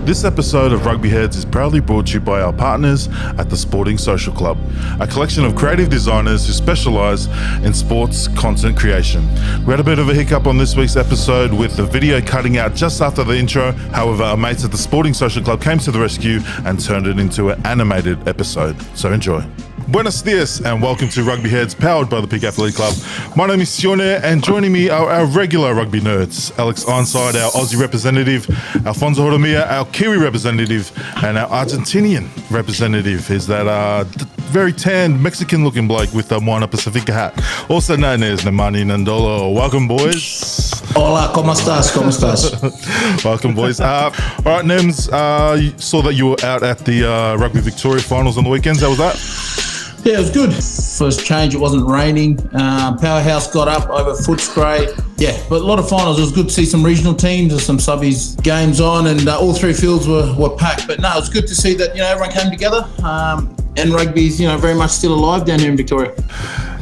This episode of Rugby Heads is proudly brought to you by our partners at the Sporting Social Club, a collection of creative designers who specialise in sports content creation. We had a bit of a hiccup on this week's episode with the video cutting out just after the intro. However, our mates at the Sporting Social Club came to the rescue and turned it into an animated episode. So enjoy. Buenos dias and welcome to Rugby Heads, powered by the Peak Athletic Club. My name is Sione, and joining me are our regular rugby nerds, Alex Ironside, our Aussie representative, Alfonso Horomia, our Kiwi representative, and our Argentinian representative is that very tanned Mexican-looking bloke with the Moana Pacifica hat, also known as Nemani Nandolo. Welcome, boys. Hola, ¿cómo estás? ¿Cómo estás? Welcome, boys. All right, Nems, saw that you were out at the Rugby Victoria finals on the weekends. How was that? Yeah, it was good. First change, it wasn't raining. Powerhouse got up over Footscray. Yeah, but a lot of finals. It was good to see some regional teams and some subbies games on, and all three fields were packed. But no, it was good to see that everyone came together. And rugby's very much still alive down here in Victoria.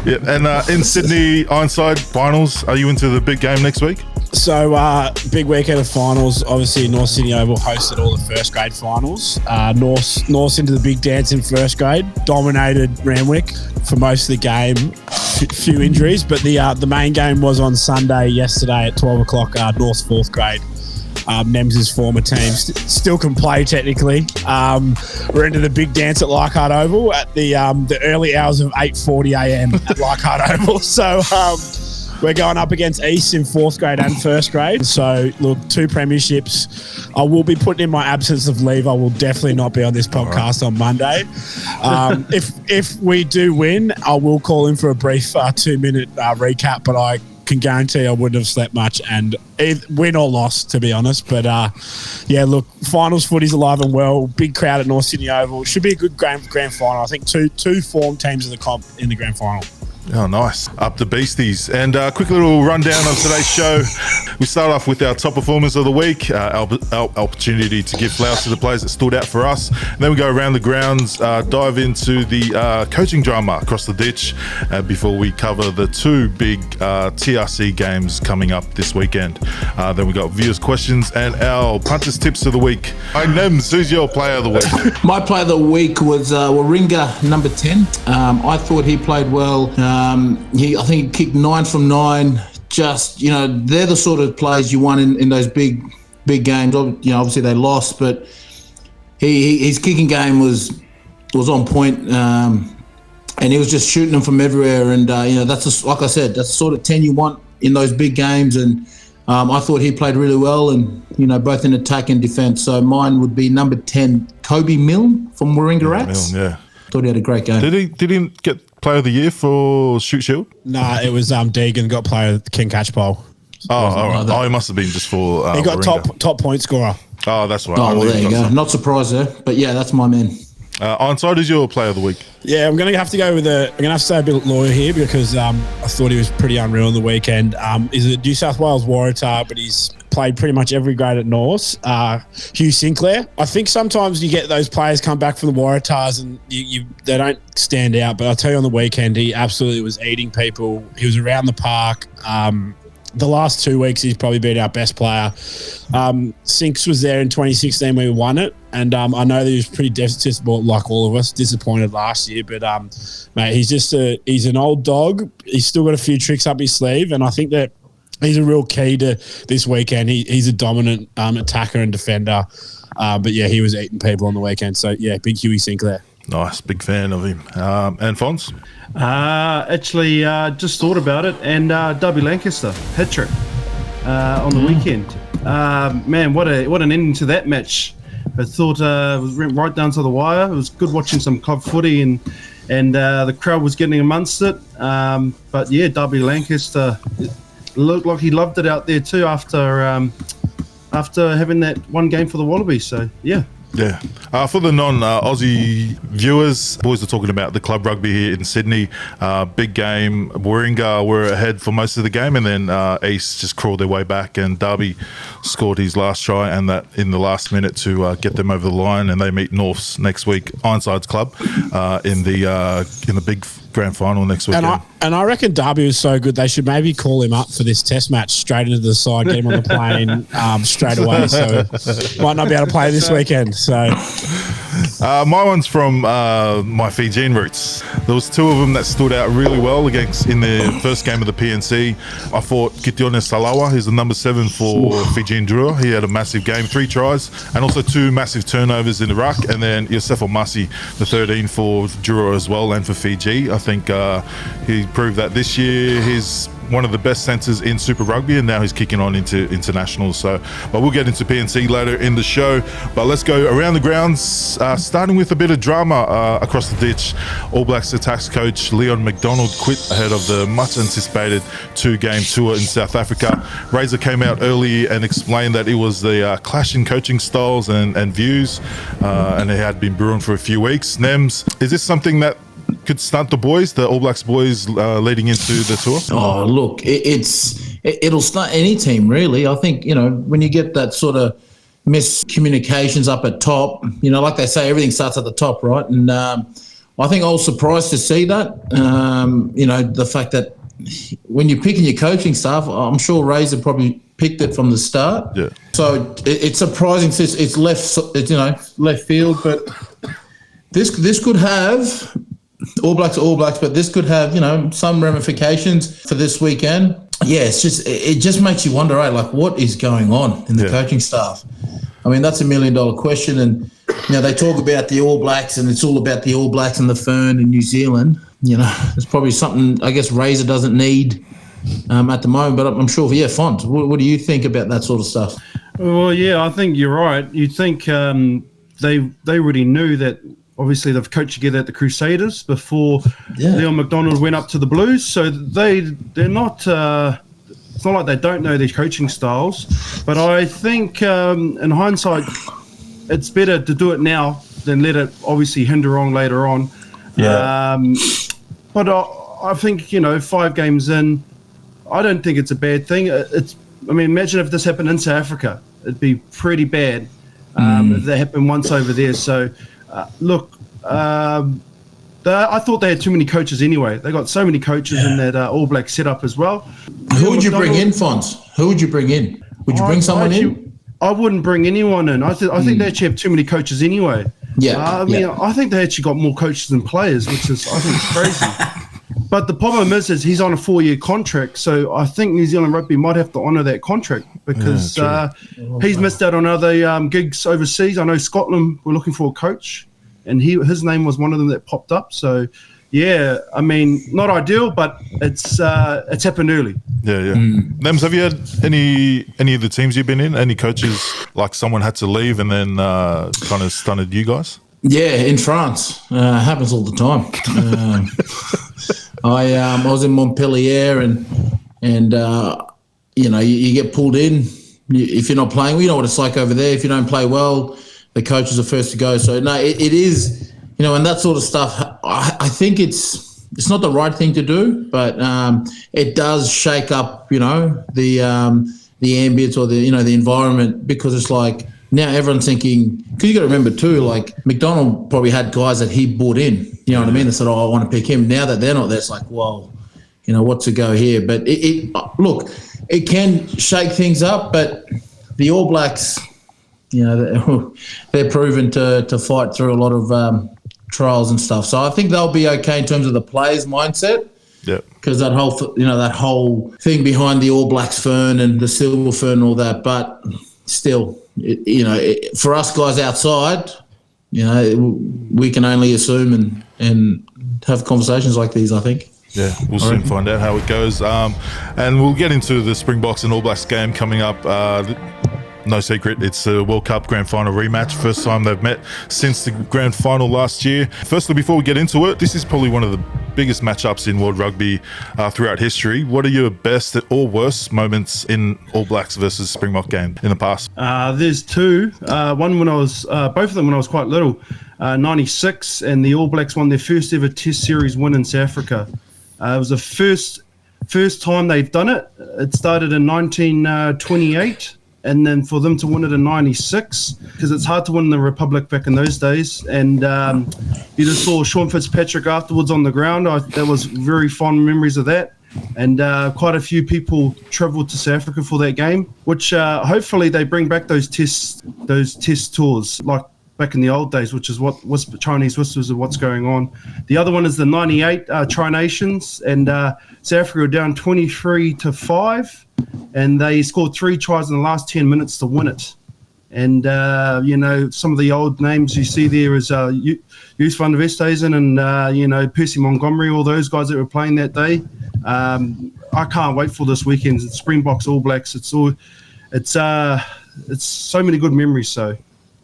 Yeah, and in Sydney, Ironside finals. Are you into the big game next week? So, big weekend of finals. Obviously, North Sydney Oval hosted all the first grade finals. North's into the big dance in first grade. Dominated Randwick for most of the game. Few injuries, but the main game was on Sunday, yesterday at 12 o'clock. North's fourth grade. Nems' former team still can play technically. We're into the big dance at Leichhardt Oval at the early hours of 8:40 a.m. at Leichhardt Oval. So, we're going up against East in fourth grade and first grade. So, look, 2 premierships. I will be putting in my absence of leave. I will definitely not be on this podcast on Monday. If we do win, I will call in for a brief 2-minute recap, but I can guarantee I wouldn't have slept much, and win or loss, to be honest. But, yeah, look, finals footy's alive and well. Big crowd at North Sydney Oval. Should be a good grand final. I think two form teams in the comp in the grand final. Oh, nice. Up the beasties. And a quick little rundown of today's show. We start off with our top performers of the week, our opportunity to give flowers to the players that stood out for us. And then we go around the grounds, dive into the coaching drama across the ditch before we cover the 2 big TRC games coming up this weekend. Then we got viewers' questions and our punters' tips of the week. Hey, Nems, who's your player of the week? My player of the week was Warringah, number 10. I thought he played well. I think he kicked 9 from 9. Just, they're the sort of players you want in those big games. Obviously they lost, but his kicking game was on point, and he was just shooting them from everywhere. And that's like I said, that's the sort of 10 you want in those big games. And I thought he played really well, and both in attack and defence. So mine would be number 10, Kobe Milne from Warringah Rats. Yeah. Thought he had a great game. Did he get Player of the Year for Shoot Shield? Nah, it was Deegan got player of the King Catch Bowl. Oh, all right. Oh, he must have been just for he got top point scorer. Oh, that's right. Oh, well, there you go. Not surprised there, but yeah, that's my man. Ironside is your player of the week. Yeah, I'm going to have to go with I'm going to have to say a bit lawyer here because I thought he was pretty unreal on the weekend. He's a New South Wales Waratah, but he's played pretty much every grade at North. Hugh Sinclair. I think sometimes you get those players come back from the Waratahs and they don't stand out, but I'll tell you on the weekend, he absolutely was eating people. He was around the park. The last 2 weeks, he's probably been our best player. Sinks was there in 2016 when we won it, and I know that he was pretty deficit, like all of us, disappointed last year. But mate, he's an old dog. He's still got a few tricks up his sleeve, and I think that he's a real key to this weekend. He's a dominant attacker and defender. But yeah, he was eating people on the weekend. So yeah, big Huey Sinclair. Nice, big fan of him. And Fons? Actually, just thought about it, and W Lancaster hat-trick on the weekend. Man, what an ending to that match. I thought it went right down to the wire. It was good watching some club footy, and the crowd was getting amongst it. But yeah, W Lancaster, it looked like he loved it out there too after having that one game for the Wallabies. So yeah. Yeah. For the non-Aussie viewers, boys are talking about the club rugby here in Sydney. Big game. Warringah were ahead for most of the game, and then East just crawled their way back, and Darby scored his last try, and that in the last minute to get them over the line. And they meet Norths next week, Ironside's club, in the big grand final next weekend. And I reckon Darby was so good they should maybe call him up for this test match straight into the side, get him on the plane straight away. So might not be able to play this weekend. So my one's from my Fijian roots. There was two of them that stood out really well in the first game of the PNC. I thought Kitione Salawa, who's the number 7 for Fijian Drua. He had a massive game, 3 tries, and also 2 massive turnovers in the ruck. And then Yosef Omasi, the 13 for Drua as well, and for Fiji. I think he proved that this year he's one of the best centres in Super Rugby, and now he's kicking on into internationals. So, but we'll get into PNC later in the show. But let's go around the grounds, starting with a bit of drama across the ditch. All Blacks attacks coach Leon McDonald quit ahead of the much anticipated 2-game tour in South Africa. Razor came out early and explained that it was the clash in coaching styles and views, and it had been brewing for a few weeks. Nems, is this something that could stunt the All Blacks boys leading into the tour? Oh, look, it'll stunt any team, really. I think, when you get that sort of miscommunications up at top, like they say, everything starts at the top, right? And I think I was surprised to see that. The fact that when you're picking your coaching staff, I'm sure Razor probably picked it from the start. Yeah. So it's surprising. It's left field, but this could have All Blacks, but this could have, some ramifications for this weekend. Yeah, it just makes you wonder, right? Like, what is going on in the coaching staff? I mean, that's $1 million question. And, they talk about the All Blacks, and it's all about the All Blacks and the Fern in New Zealand. It's probably something, I guess, Razor doesn't need at the moment, but I'm sure, Font, what do you think about that sort of stuff? Well, yeah, I think you're right. You'd think they already knew that. Obviously, they've coached together at the Crusaders before Leon McDonald went up to the Blues. So they're not. It's not like they don't know their coaching styles. But I think, in hindsight, it's better to do it now than let it obviously hinder on later on. Yeah. But I think 5 games in, I don't think it's a bad thing. Imagine if this happened in South Africa, it'd be pretty bad. If that happened once over there. So. I thought they had too many coaches anyway. They got so many coaches in that All Black setup as well. Who would you bring in, Fons? Who would you bring in? Would you bring someone in? I wouldn't bring anyone in. I think they actually have too many coaches anyway. Yeah. I think they actually got more coaches than players, which is, I think, is crazy. But the problem is he's on a 4-year contract, so I think New Zealand Rugby might have to honour that contract because he's missed out on other gigs overseas. I know Scotland were looking for a coach, and his name was one of them that popped up. So, not ideal, but it's happened early. Yeah. Nems, have you had any of the teams you've been in? Any coaches like someone had to leave and then kind of stunted you guys? Yeah, in France. Happens all the time. I was in Montpellier and you get pulled in. If you're not playing, what it's like over there. If you don't play well, the coaches are first to go. So, no, it is, and that sort of stuff, I think it's not the right thing to do, but it does shake up, the ambience or the environment, because it's like, now everyone's thinking, because you got to remember too, like McDonald probably had guys that he brought in, you know what I mean? They said, I want to pick him. Now that they're not there, it's like, well, what's to go here? But it can shake things up, but the All Blacks, they're proven to fight through a lot of trials and stuff. So I think they'll be okay in terms of the players' mindset. Yeah. Because that whole thing behind the All Blacks Fern and the Silver Fern and all that, but still, for us guys outside, we can only assume and have conversations like these, I think. Yeah, we'll soon find out how it goes. And we'll get into the Springboks and All Blacks game coming up. No secret, it's a World Cup Grand Final rematch. First time they've met since the Grand Final last year. Firstly, before we get into it, this is probably one of the biggest matchups in World Rugby throughout history. What are your best or worst moments in All Blacks versus Springbok game in the past? There's 2. One when I was, both of them when I was quite little. 96, and the All Blacks won their first ever Test Series win in South Africa. It was the first time they've done it. It started in 1928. and then for them to win it in '96, because it's hard to win the Republic back in those days. And you just saw Sean Fitzpatrick afterwards on the ground. That was very fond memories of that. And quite a few people travelled to South Africa for that game, which hopefully they bring back those test tours like back in the old days, which is what Chinese whispers of what's going on. The other one is the '98 Tri-Nations, and South Africa were down 23-5, and they scored 3 tries in the last 10 minutes to win it. And some of the old names you see there is Joos van der Westhuizen and Percy Montgomery, all those guys that were playing that day. I can't wait for this weekend. It's Springboks, All Blacks. It's so many good memories. So.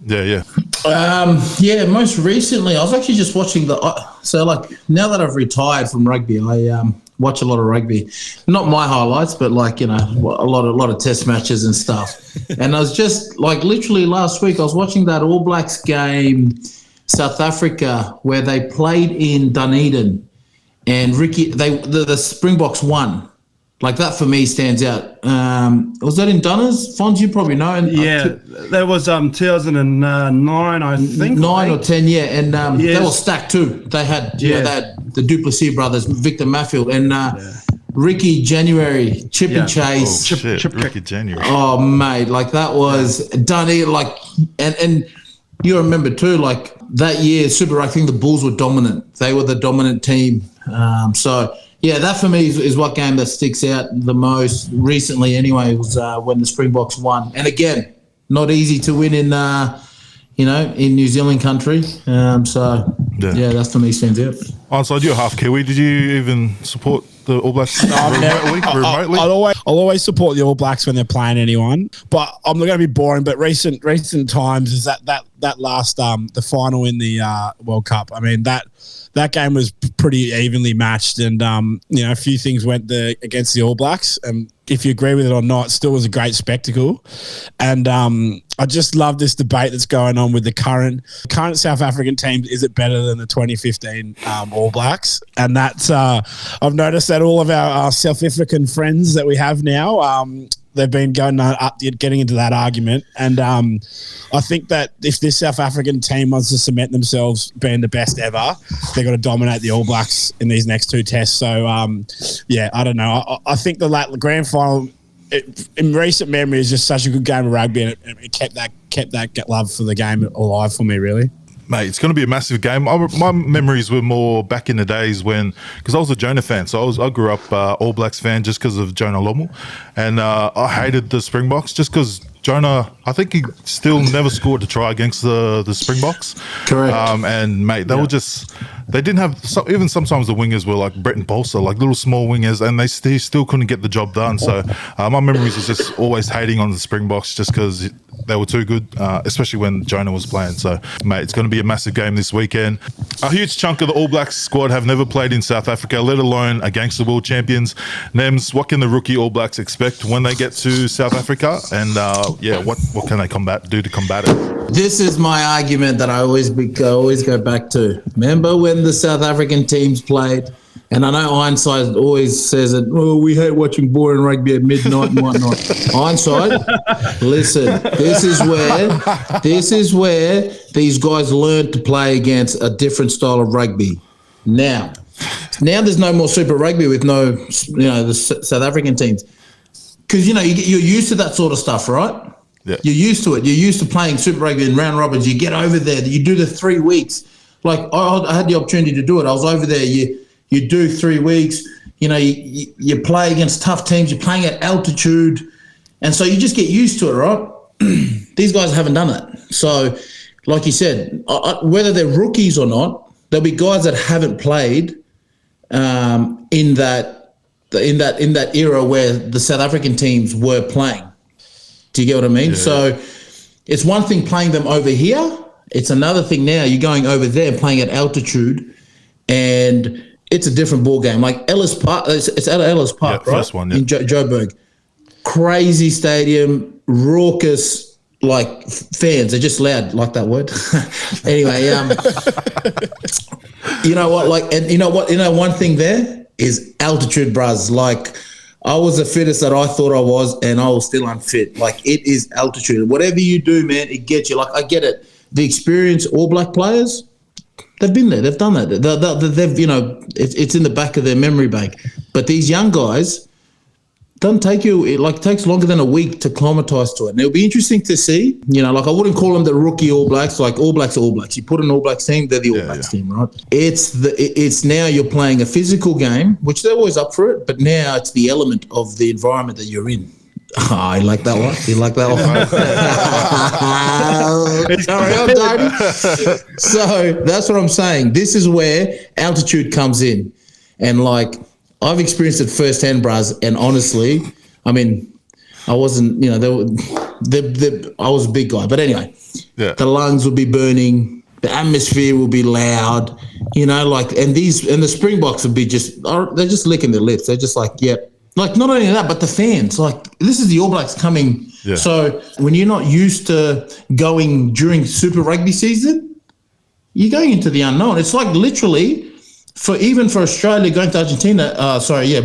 Yeah. Most recently, I was actually just watching now that I've retired from rugby, I watch a lot of rugby. Not my highlights, but a lot of test matches and stuff. And I was just literally last week, I was watching that All Blacks game, South Africa, where they played in Dunedin, and the Springboks won. That for me stands out. Was that in Dunners? Fons, you probably know. That was 2009, I think. 9 or 10, yeah. And they were stacked too. They had, they had the Duplessis brothers, Victor Matfield, and Ricky January, Chip and Chase. Ricky January. Oh, mate, that was Dunedin. And you remember too, that year, Super Rugby, I think the Bulls were dominant. They were the dominant team. Yeah, that for me is what game that sticks out the most recently. Anyway, was when the Springboks won, and again, not easy to win in in New Zealand country. That for me stands out. Onside, you're half Kiwi. Did you even support the All Blacks remotely? I'll always support the All Blacks when they're playing anyone. But I'm not going to be boring. But recent times is that last the final in the World Cup. I mean that game was pretty evenly matched, and a few things went against the All Blacks. And if you agree with it or not, it still was a great spectacle. And I just love this debate that's going on with the current South African team. Is it better than the 2015 All Blacks? And that's I've noticed that all of our South African friends that we have now, they've been getting into that argument. And I think that if this South African team wants to cement themselves being the best ever, they've got to dominate the All Blacks in these next 2 tests. So, I don't know. I think the grand final, in recent memory, is just such a good game of rugby, and it kept that love for the game alive for me, really. Mate, it's going to be a massive game. My memories were more back in the days because I was a Jonah fan. So I grew up All Blacks fan just because of Jonah Lommel. And I hated the Springboks just because Jonah, I think he still never scored a try against the Springboks. Correct. And, mate, they were just... They didn't have... even sometimes the wingers were like Brett and Bolsa, little small wingers, and they still couldn't get the job done. So my memories is just always hating on the Springboks just because they were too good, especially when Jonah was playing. So, mate, it's going to be a massive game this weekend. A huge chunk of the All Blacks squad have never played in South Africa, let alone against the world champions. Nems, what can the rookie All Blacks expect when they get to South Africa? And, what can they do to combat it? This is my argument that I always go back to. Remember when the South African teams played? And I know Ironside always says that, we hate watching boring rugby at midnight and whatnot. Ironside, listen, this is where these guys learn to play against a different style of rugby. Now there's no more Super Rugby with the South African teams. Because, you're used to that sort of stuff, right? Yeah. You're used to it. You're used to playing Super Rugby in round robins. You get over there. You do the 3 weeks. I had the opportunity to do it. I was over there. You do 3 weeks. You play against tough teams. You're playing at altitude. And so you just get used to it, right? These guys haven't done it. So, like you said, whether they're rookies or not, there'll be guys that haven't played in that era where the South African teams were playing. Do you get what I mean? Yeah. So it's one thing playing them over here. It's another thing now you're going over there and playing at altitude, and it's a different ball game. Like Ellis Park, it's at Ellis Park, right? First one, yeah. In Joburg. Crazy stadium, raucous, fans. They're just loud, like that word. Anyway, you know what? One thing there is altitude, bruz. I was the fittest that I thought I was, and I was still unfit. Like, it is altitude. Whatever you do, man, it gets you. Like, I get it. The experienced All Black players, they've been there. They've done that. They've you know, it's in the back of their memory bank. But these young guys, doesn't take you, it takes longer than a week to acclimatise to it. And it'll be interesting to see, you know, like I wouldn't call them the rookie All Blacks, like All Blacks are All Blacks. You put an All Blacks team, they're the All Blacks team, right? It's now you're playing a physical game, which they're always up for it, but now it's the element of the environment that you're in. Oh, I like that one. You like that one? So that's what I'm saying. This is where altitude comes in. And like, I've experienced it firsthand, bros, and honestly, I mean, I wasn't, you know, I was a big guy, but anyway, the lungs would be burning, the atmosphere will be loud, you know, like, and the Springboks would be they're just licking their lips. They're just like, yep. Like, not only that, but the fans, like, this is the All Blacks coming. Yeah. So when you're not used to going during Super Rugby season, you're going into the unknown. It's like literally, even for Australia going to Argentina,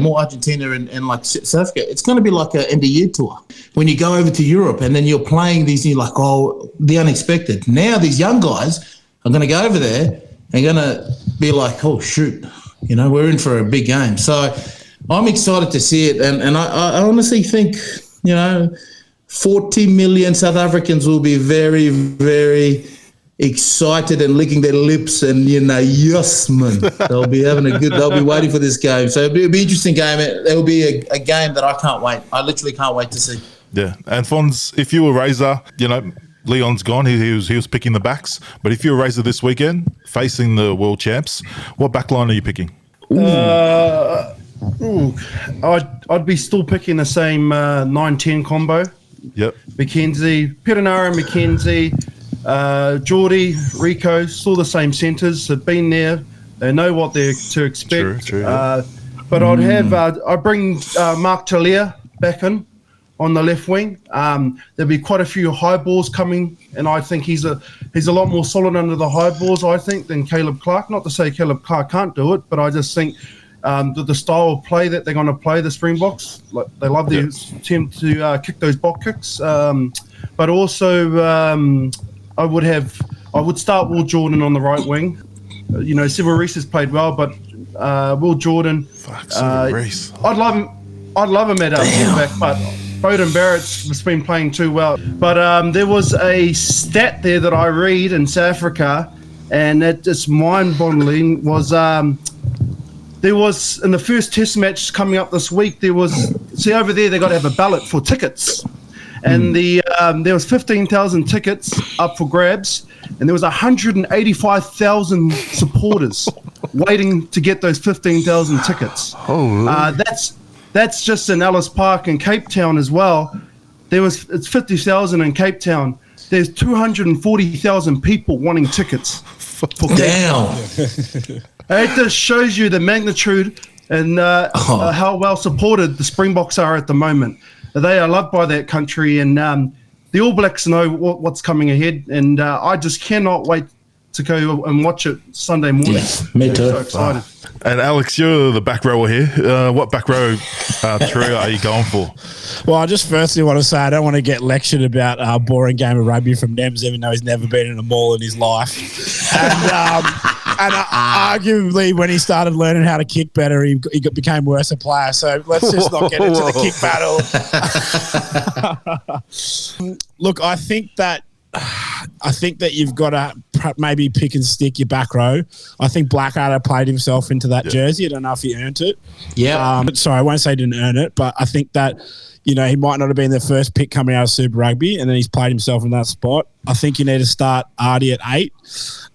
more Argentina and like South Africa, it's going to be like an end of year tour. When you go over to Europe and then you're playing these, you're like, oh, the unexpected. Now these young guys are going to go over there and going to be like, oh, shoot, you know, we're in for a big game. So I'm excited to see it. And I honestly think, you know, 40 million South Africans will be very, very excited and licking their lips and, you know, yes, man. They'll be waiting for this game. So it'll be an interesting game. It'll be a game that I can't wait. I literally can't wait to see. Yeah. And Fons, if you were Razor, you know, Leon's gone. He was picking the backs. But if you're a Razor this weekend, facing the world champs, what backline are you picking? I'd be still picking the same 9-10 combo. Yep. McKenzie, Perenara, McKenzie, Geordie, Rico, still the same centres. Have been there. They know what they're to expect. True, yeah. But I'd bring Mark Talia back on the left wing. There'll be quite a few high balls coming, and I think he's a lot more solid under the high balls, I think, than Caleb Clark. Not to say Caleb Clark can't do it, but I just think the style of play that they're going to play, the Springboks, like they love their attempt to kick those box kicks. But also, I would start Will Jordan on the right wing. You know, Cyril Reese has played well, but Will Jordan. Cyril Reese. I'd love him at fullback, but Beauden Barrett's been playing too well. But there was a stat there that I read in South Africa, and that just mind-boggling was there was, in the first test match coming up this week, over there they got to have a ballot for tickets. And there was 15,000 tickets up for grabs, and there was 185,000 supporters waiting to get those 15,000 tickets. Oh, really? That's just in Ellis Park in Cape Town as well. It's 50,000 in Cape Town. There's 240,000 people wanting tickets for Damn. It just shows you the magnitude and how well supported the Springboks are at the moment. They are loved by that country, and the All Blacks know what's coming ahead, and I just cannot wait to go and watch it Sunday morning. Yeah, me too. So excited. And Alex, you're the back rower here. What back row trio are you going for? Well, I just firstly want to say I don't want to get lectured about a boring game of rugby from Nems, even though he's never been in a mall in his life. And arguably, when he started learning how to kick better, he became worse a player. So let's just not get into the kick battle. Look, I think that you've got to maybe pick and stick your back row. I think Blackadder played himself into that jersey. I don't know if he earned it. Yeah. Sorry, I won't say he didn't earn it, but I think that, you know, he might not have been the first pick coming out of Super Rugby, and then he's played himself in that spot. I think you need to start Artie at 8.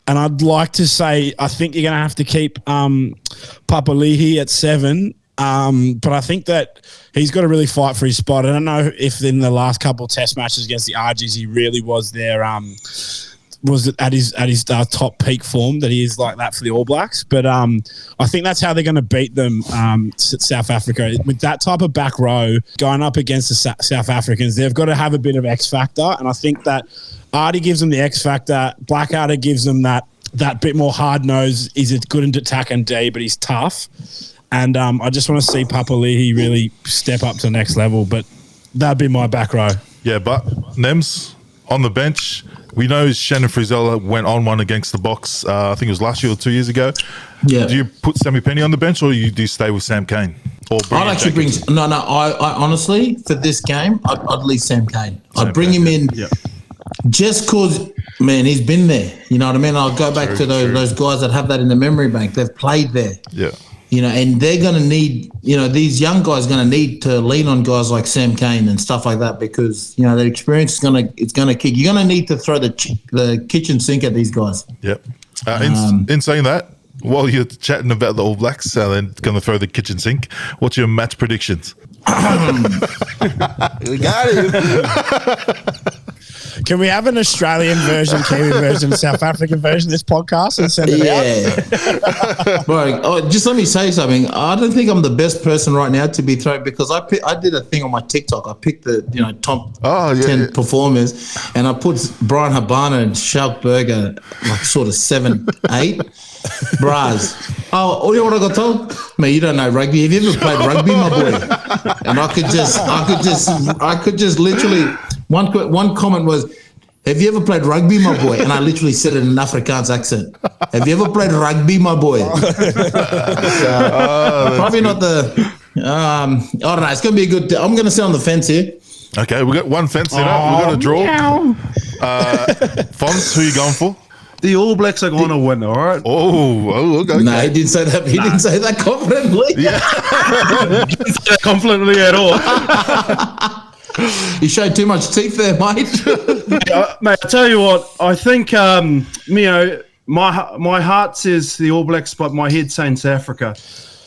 And I'd like to say I think you're going to have to keep Papali'i at 7. But I think that he's got to really fight for his spot. I don't know if in the last couple of test matches against the RGs he really was there, was at his top peak form, that he is like that for the All Blacks. But I think that's how they're going to beat them, South Africa. With that type of back row going up against the South Africans, they've got to have a bit of X factor. And I think that Artie gives them the X factor. Blackadder gives them that bit more hard nose. He's good in attack and D, but he's tough. And I just want to see Papali'i really step up to the next level. But that'd be my back row. Yeah, but Nems on the bench. We know Shannon Frizzella went on one against the Box. I think it was last year or 2 years ago. Yeah. Do you put Sammy Penny on the bench, or do you stay with Sam Cane? Or I'd actually bring. No. I honestly, for this game, I'd leave Sam Cane. I'd bring him in just because, man, he's been there. You know what I mean? I'll go back to those guys that have that in the memory bank. They've played there. Yeah. You know, and they're going to need, you know, these young guys are going to need to lean on guys like Sam Cane and stuff like that because, you know, their experience is going to kick. You're going to need to throw the kitchen sink at these guys. Yep. In saying that, while you're chatting about the All Blacks, they're going to throw the kitchen sink. What's your match predictions? We got it. Can we have an Australian version, Kiwi version, South African version of this podcast and send it out? Bro, just let me say something. I don't think I'm the best person right now to be thrown because I did a thing on my TikTok. I picked the top 10 performers and I put Brian Habana and Shark Burger like sort of 7, 8. Bras. Oh, you know what I got told? Man, you don't know rugby. Have you ever played rugby, my boy? And I could just literally. One comment was, "Have you ever played rugby, my boy?" And I literally said it in an Afrikaans accent. Have you ever played rugby, my boy? Probably not the. I don't know. It's gonna be a good. I'm gonna sit on the fence here. Okay, we got one fence in up. We got a draw. Fons, who are you going for? The All Blacks are going to win, all right? Oh, okay. No, he didn't say that. He didn't say that confidently. Yeah. He didn't say that confidently at all. You showed too much teeth there, mate. Mate, I tell you what, I think, my heart says the All Blacks, but my head saying South Africa.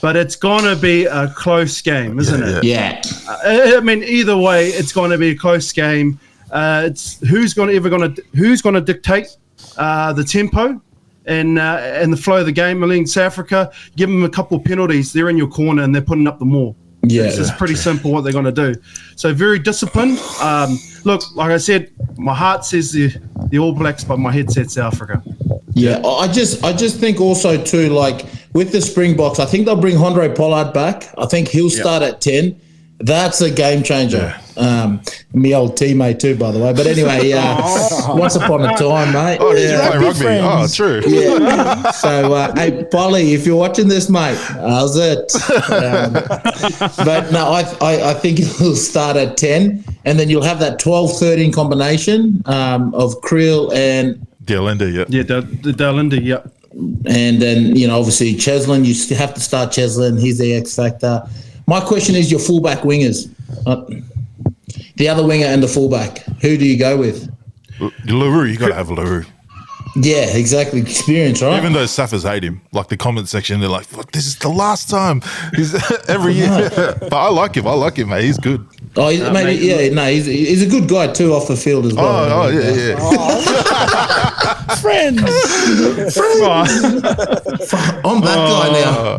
But it's going to be a close game, isn't it? Yeah. I mean, either way, it's going to be a close game. It's who's going to dictate the tempo and the flow of the game. I mean, South Africa, give them a couple of penalties, they're in your corner and they're putting up the more. Yeah, it's pretty simple what they're going to do. So very disciplined. Look, like I said, my heart says the All Blacks, but my head says South Africa. Yeah, I just think also too, like with the Springboks, I think they'll bring Andre Pollard back. I think he'll start at 10. That's a game changer. Me old teammate too, by the way. But anyway, once upon a time, mate. Oh, did you play rugby? Friends. Oh, true. Yeah. So, hey, Polly, if you're watching this, mate, how's it? But no, I think he'll start at 10, and then you'll have that 12-13 combination of Creel and Dealinda, yeah. Yeah, the Dealinda, yeah. And then, you know, obviously Cheslin, you still have to start Cheslin. He's the X factor. My question is your fullback wingers. The other winger and the fullback. Who do you go with? LaRue, you got to have LaRue. Yeah, exactly. Experience, right? Even though Saffers hate him, like the comment section, they're like, "Fuck, this is the last time." He's every year. But I like him, mate. He's good. Oh, he's a good guy too off the field as well. Oh, yeah. Friends. I'm that guy now.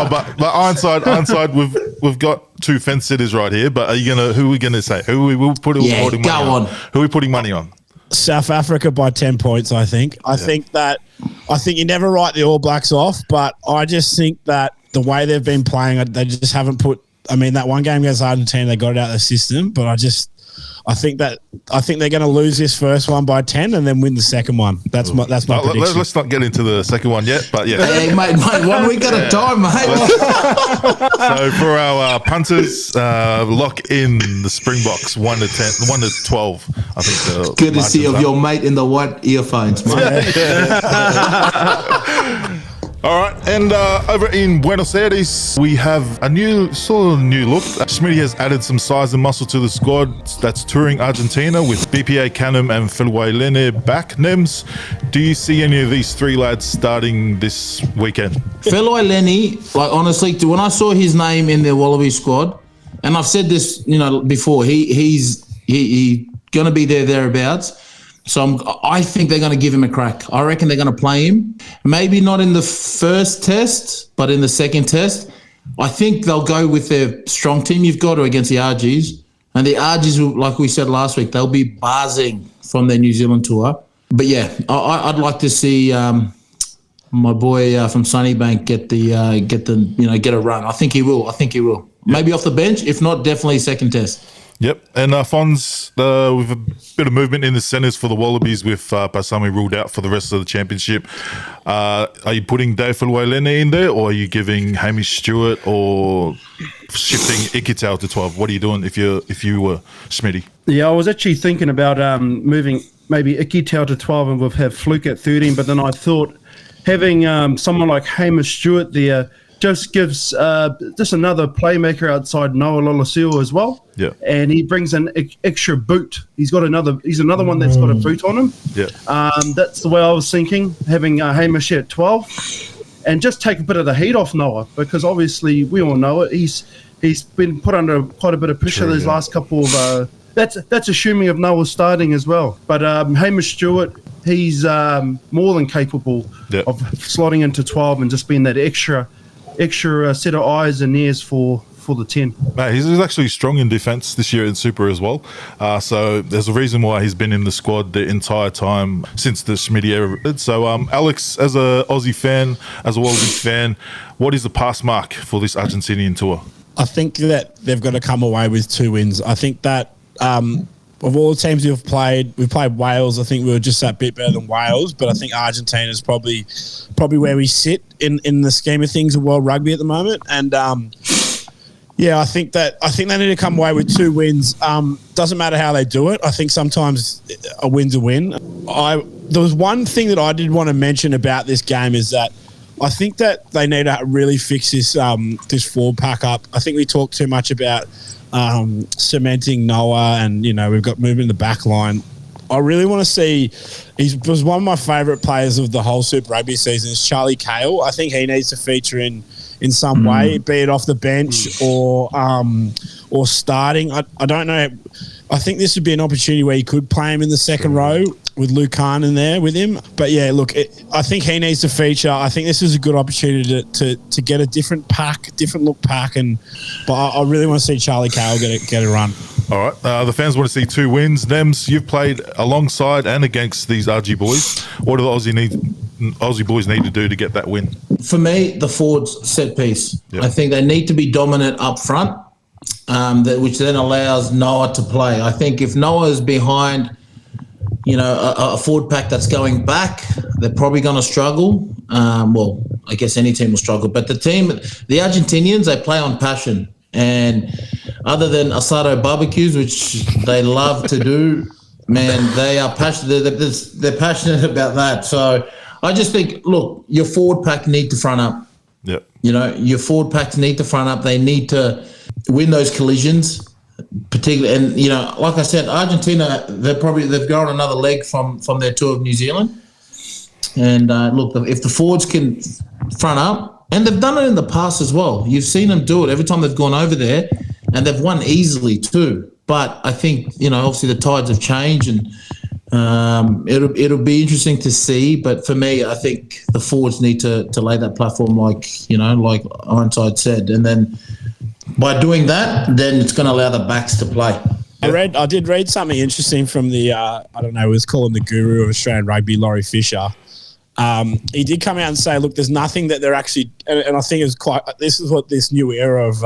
But Ironside, we've got two fence sitters right here. But who are we gonna say? Who we will put money on? Who are we putting money on? South Africa by 10 points, I think. I think you never write the All Blacks off, but I just think that the way they've been playing, they just haven't put. I mean, that one game against Argentina, they got it out of the system, but I think they're going to lose this first one by 10 and then win the second one. That's my prediction. Let's not get into the second one yet, but yeah. Hey, mate, 1 week at a time, mate. So for our punters, lock in the Springboks 1 to 10, 1 to 12. I think. Courtesy of your mate in the white earphones, mate. All right, and over in Buenos Aires, we have a new look. Smitty has added some size and muscle to the squad that's touring Argentina with BPA Canham and Feluailene back. Nems, do you see any of these three lads starting this weekend? Feluailene, like honestly, when I saw his name in the Wallabies squad, and I've said this, before, he's going to be thereabouts. So I think they're going to give him a crack. I reckon they're going to play him. Maybe not in the first test, but in the second test. I think they'll go with their strong team you've got against the RGs. And the RGs, like we said last week, they'll be buzzing from their New Zealand tour. But yeah, I'd like to see my boy from Sunnybank get a run. I think he will. Maybe off the bench. If not, definitely second test. Yep. And Fons, with a bit of movement in the centres for the Wallabies with Pasami ruled out for the rest of the championship. Are you putting Dave Fulwelene in there, or are you giving Hamish Stewart or shifting Ikitau to 12? What are you doing if you were Smitty? Yeah, I was actually thinking about moving maybe Ikitau to 12 and we'll have Fluke at 13, but then I thought having someone like Hamish Stewart there just gives just another playmaker outside Noah Lolosio as well. Yeah. And he brings an extra boot. He's another one that's got a boot on him. Yeah. That's the way I was thinking, having Hamish at 12 and just take a bit of the heat off Noah, because obviously we all know it. He's been put under quite a bit of pressure these last couple of that's assuming of Noah starting as well. But Hamish Stewart, he's more than capable of slotting into 12 and just being that extra set of eyes and ears for the 10. Mate, he's actually strong in defence this year in Super as well. So there's a reason why he's been in the squad the entire time since the Schmidt era. So Alex, as a Aussie fan, as a Wallabies fan, what is the pass mark for this Argentinian tour? I think that they've got to come away with 2 wins. I think that of all the teams we've played Wales. I think we were just that bit better than Wales, but I think Argentina is probably where we sit in the scheme of things of world rugby at the moment. And I think they need to come away with 2 wins. Doesn't matter how they do it. I think sometimes a win's a win. There was one thing that I did want to mention about this game is that I think that they need to really fix this forward pack up. I think we talked too much about cementing Noah, and we've got movement in the back line. I really want to see. He was one of my favourite players of the whole Super Rugby season. Is Charlie Cale. I think he needs to feature in some way, be it off the bench or starting. I don't know. I think this would be an opportunity where you could play him in the second row with Luke Khan in there with him. But yeah, look, I think he needs to feature. I think this is a good opportunity to get a different look pack. But I really want to see Charlie Cale get a run. All right. The fans want to see 2 wins. Nems, you've played alongside and against these RG boys. What do the Aussie boys need to do to get that win? For me, the forwards set piece. Yep. I think they need to be dominant up front, which then allows Noah to play. I think if Noah is behind, a forward pack that's going back, they're probably going to struggle. Well, I guess any team will struggle. But the Argentinians, they play on passion. And other than asado barbecues, which they love to do, man, they are passionate. They're passionate about that. So I just think, look, your forward pack need to front up. Yep. Your forward packs need to front up. They need to win those collisions, particularly. And like I said, Argentina, they've gone another leg from their tour of New Zealand. And look, if the forwards can front up, and they've done it in the past as well. You've seen them do it every time they've gone over there, and they've won easily too. But I think obviously the tides have changed, and it'll be interesting to see. But for me, I think the forwards need to lay that platform, like Ironside said, and then by doing that, then it's going to allow the backs to play. I did read something interesting from the let's call him the guru of Australian rugby, Laurie Fisher. He did come out and say, look, there's nothing that they're actually, and I think this is what this new era of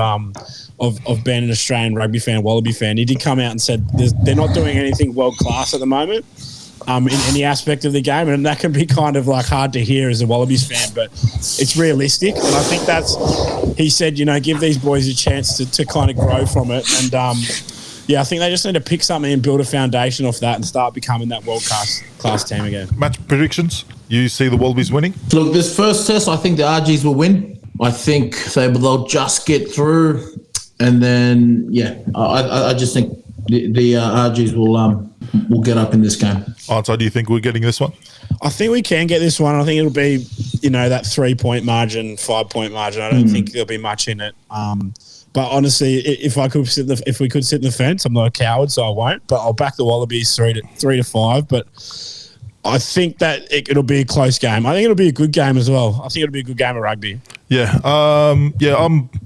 being an Australian rugby fan, Wallaby fan, he did come out and said they're not doing anything world class at the moment in any aspect of the game, and that can be kind of like hard to hear as a Wallabies fan, but it's realistic, and I think he said, give these boys a chance to kind of grow from it, and I think they just need to pick something and build a foundation off that and start becoming that world class team again. Match predictions? You see the Wallabies winning? Look, this first test, I think the RGs will win. I think they'll just get through, and then I just think the RGs will get up in this game. So do you think we're getting this one? I think we can get this one. I think it'll be that 3-point margin, 5-point margin. I don't think there'll be much in it. But honestly, if we could sit in the fence, I'm not a coward, so I won't. But I'll back the Wallabies 3-5. But I think that it'll be a close game. I think it'll be a good game as well. I think it'll be a good game of rugby. Yeah. I'm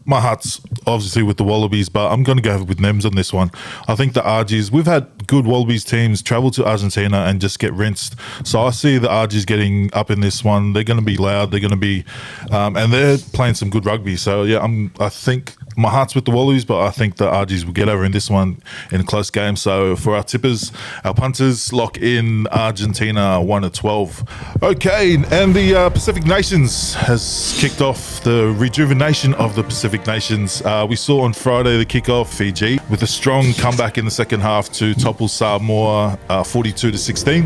my heart's obviously with the Wallabies, but I'm going to go with Nems on this one. I think the RGs, we've had good Wallabies teams travel to Argentina and just get rinsed. So I see the RGs getting up in this one. They're going to be loud. They're going to be, and they're playing some good rugby. So yeah, I think my heart's with the Wallabies, but I think the RGs will get over in this one in a close game. So for our tippers, our punters, lock in Argentina 1-12. Okay, and the Pacific Nations has kicked off the rejuvenation of the Pacific Nations. We saw on Friday the kickoff, Fiji, with a strong comeback in the second half to topple Samoa 42-16.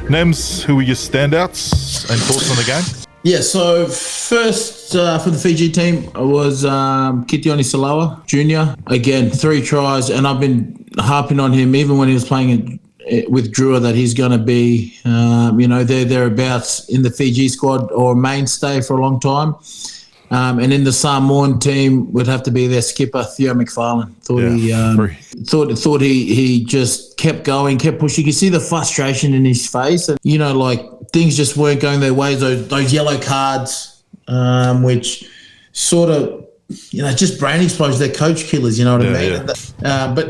Nems, who were your standouts and thoughts on the game? Yeah, so first for the Fiji team was Kitione Salawa Jr. Again, 3 tries, and I've been harping on him even when he was playing with Drua that he's going to be, thereabouts in the Fiji squad or mainstay for a long time. And in the Samoan team would have to be their skipper, Theo McFarlane. Thought he just kept going, kept pushing. You could see the frustration in his face, and things just weren't going their way. Those yellow cards, which sort of just brain explosions. They're coach killers. You know what I mean?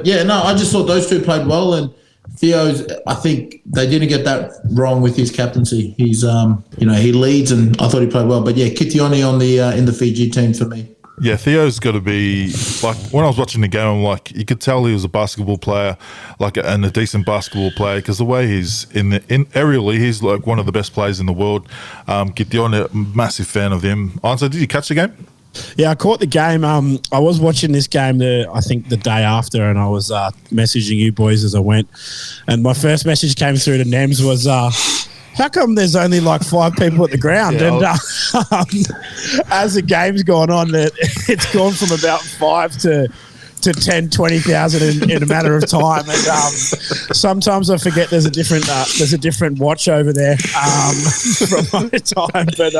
Yeah. I just thought those two played well, and Theo's, I think they didn't get that wrong with his captaincy. He's, he leads, and I thought he played well. But yeah, Kitione on the in the Fiji team for me. Yeah, Theo's got to be, like, when I was watching the game, I'm like, you could tell he was a basketball player, and a decent basketball player, because the way he's aerially, he's like one of the best players in the world. Kitione, massive fan of him. Answer, did you catch the game? Yeah, I caught the game. I was watching this game, I think the day after, and I was messaging you boys as I went. And my first message came through to Nems was, how come there's only like 5 people at the ground? Yeah, and as the game's gone on, it's gone from about 5 to 10, 20,000 in a matter of time. And sometimes I forget there's a different watch over there from my time. But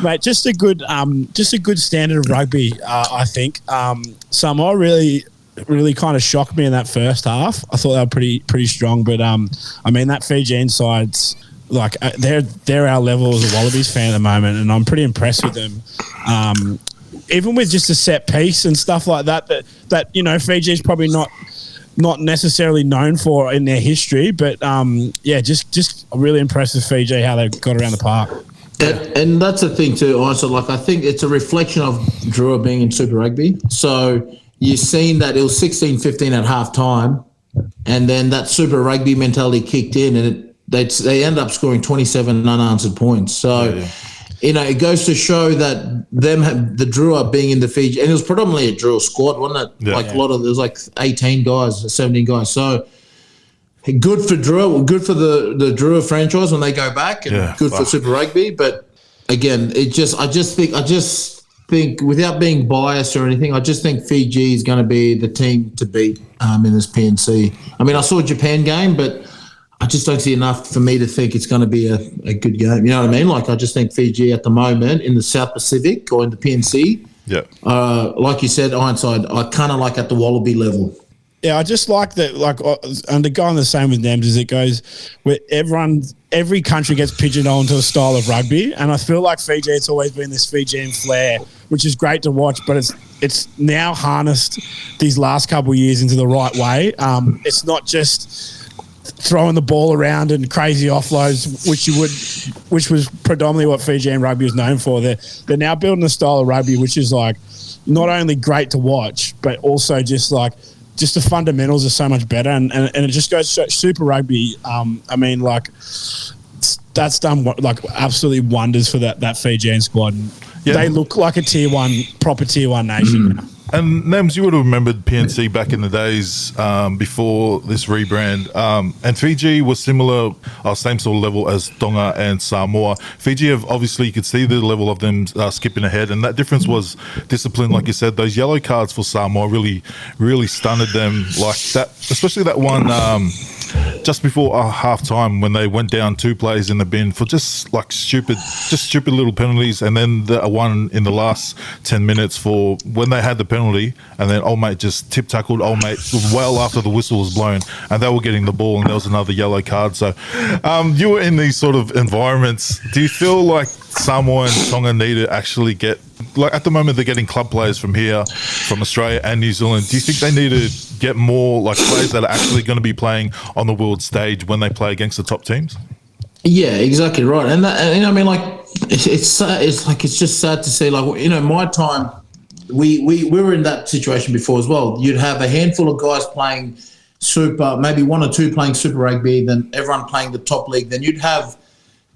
mate, just a good standard of rugby, I think. Samoa really kind of shocked me in that first half. I thought they were pretty strong, but that Fijian side's like they're our level as a Wallabies fan at the moment, and I'm pretty impressed with them. Even with just a set piece and stuff like that Fiji's probably not necessarily known for in their history, but just really impressed with Fiji how they got around the park. And that's the thing too, also, like, I think it's a reflection of Drua being in Super Rugby. So you've seen that it was 16-15 at half time, and then that Super Rugby mentality kicked in, and they end up scoring 27 unanswered points. So, it goes to show that the Drua being in the Fiji, and it was predominantly a Drua squad, wasn't it? Yeah. There was like 18 guys, 17 guys. So good for Drua, good for the Drua franchise when they go back, and good for Super Rugby. But again, I just think without being biased or anything, I just think Fiji is going to be the team to beat in this PNC. I saw a Japan game, but I just don't see enough for me to think it's going to be a good game. You know what I mean? Like, I just think Fiji at the moment in the South Pacific or in the PNC, like you said, Ironside, I kind of like at the Wallaby level. Yeah, I just like that. And the going the same with Nems is it goes where every country gets pigeonholed into a style of rugby, and I feel like Fiji, it's always been this Fijian flair, which is great to watch, but it's now harnessed these last couple of years into the right way. It's not just throwing the ball around and crazy offloads, which was predominantly what Fijian rugby was known for. They're now building a style of rugby which is like not only great to watch, but also just the fundamentals are so much better, and it just goes Super Rugby. That's done absolutely wonders for that Fijian squad. Yeah. They look like a proper tier one nation now. And Nems, you would have remembered PNC back in the days before this rebrand. And Fiji was similar, same sort of level as Tonga and Samoa. Fiji have obviously, you could see the level of them skipping ahead, and that difference was discipline, like you said. Those yellow cards for Samoa really, really stunned them. Like that, especially that one just before half time when they went down 2 plays in the bin for just stupid little penalties, and then the one in the last 10 minutes for when they had the penalty, and then old mate just tip tackled old mate well after the whistle was blown, and they were getting the ball, and there was another yellow card. So you were in these sort of environments. Do you feel like Samoa and Tonga need to actually get, like at the moment they're getting club players from here, from Australia and New Zealand. Do you think they need to get more like players that are actually going to be playing on the world stage when they play against the top teams? Yeah, exactly right. And I mean, like it's just sad to see. Like, my time, we were in that situation before as well. You'd have a handful of guys playing super, maybe one or two playing Super Rugby, then everyone playing the top league. Then you'd have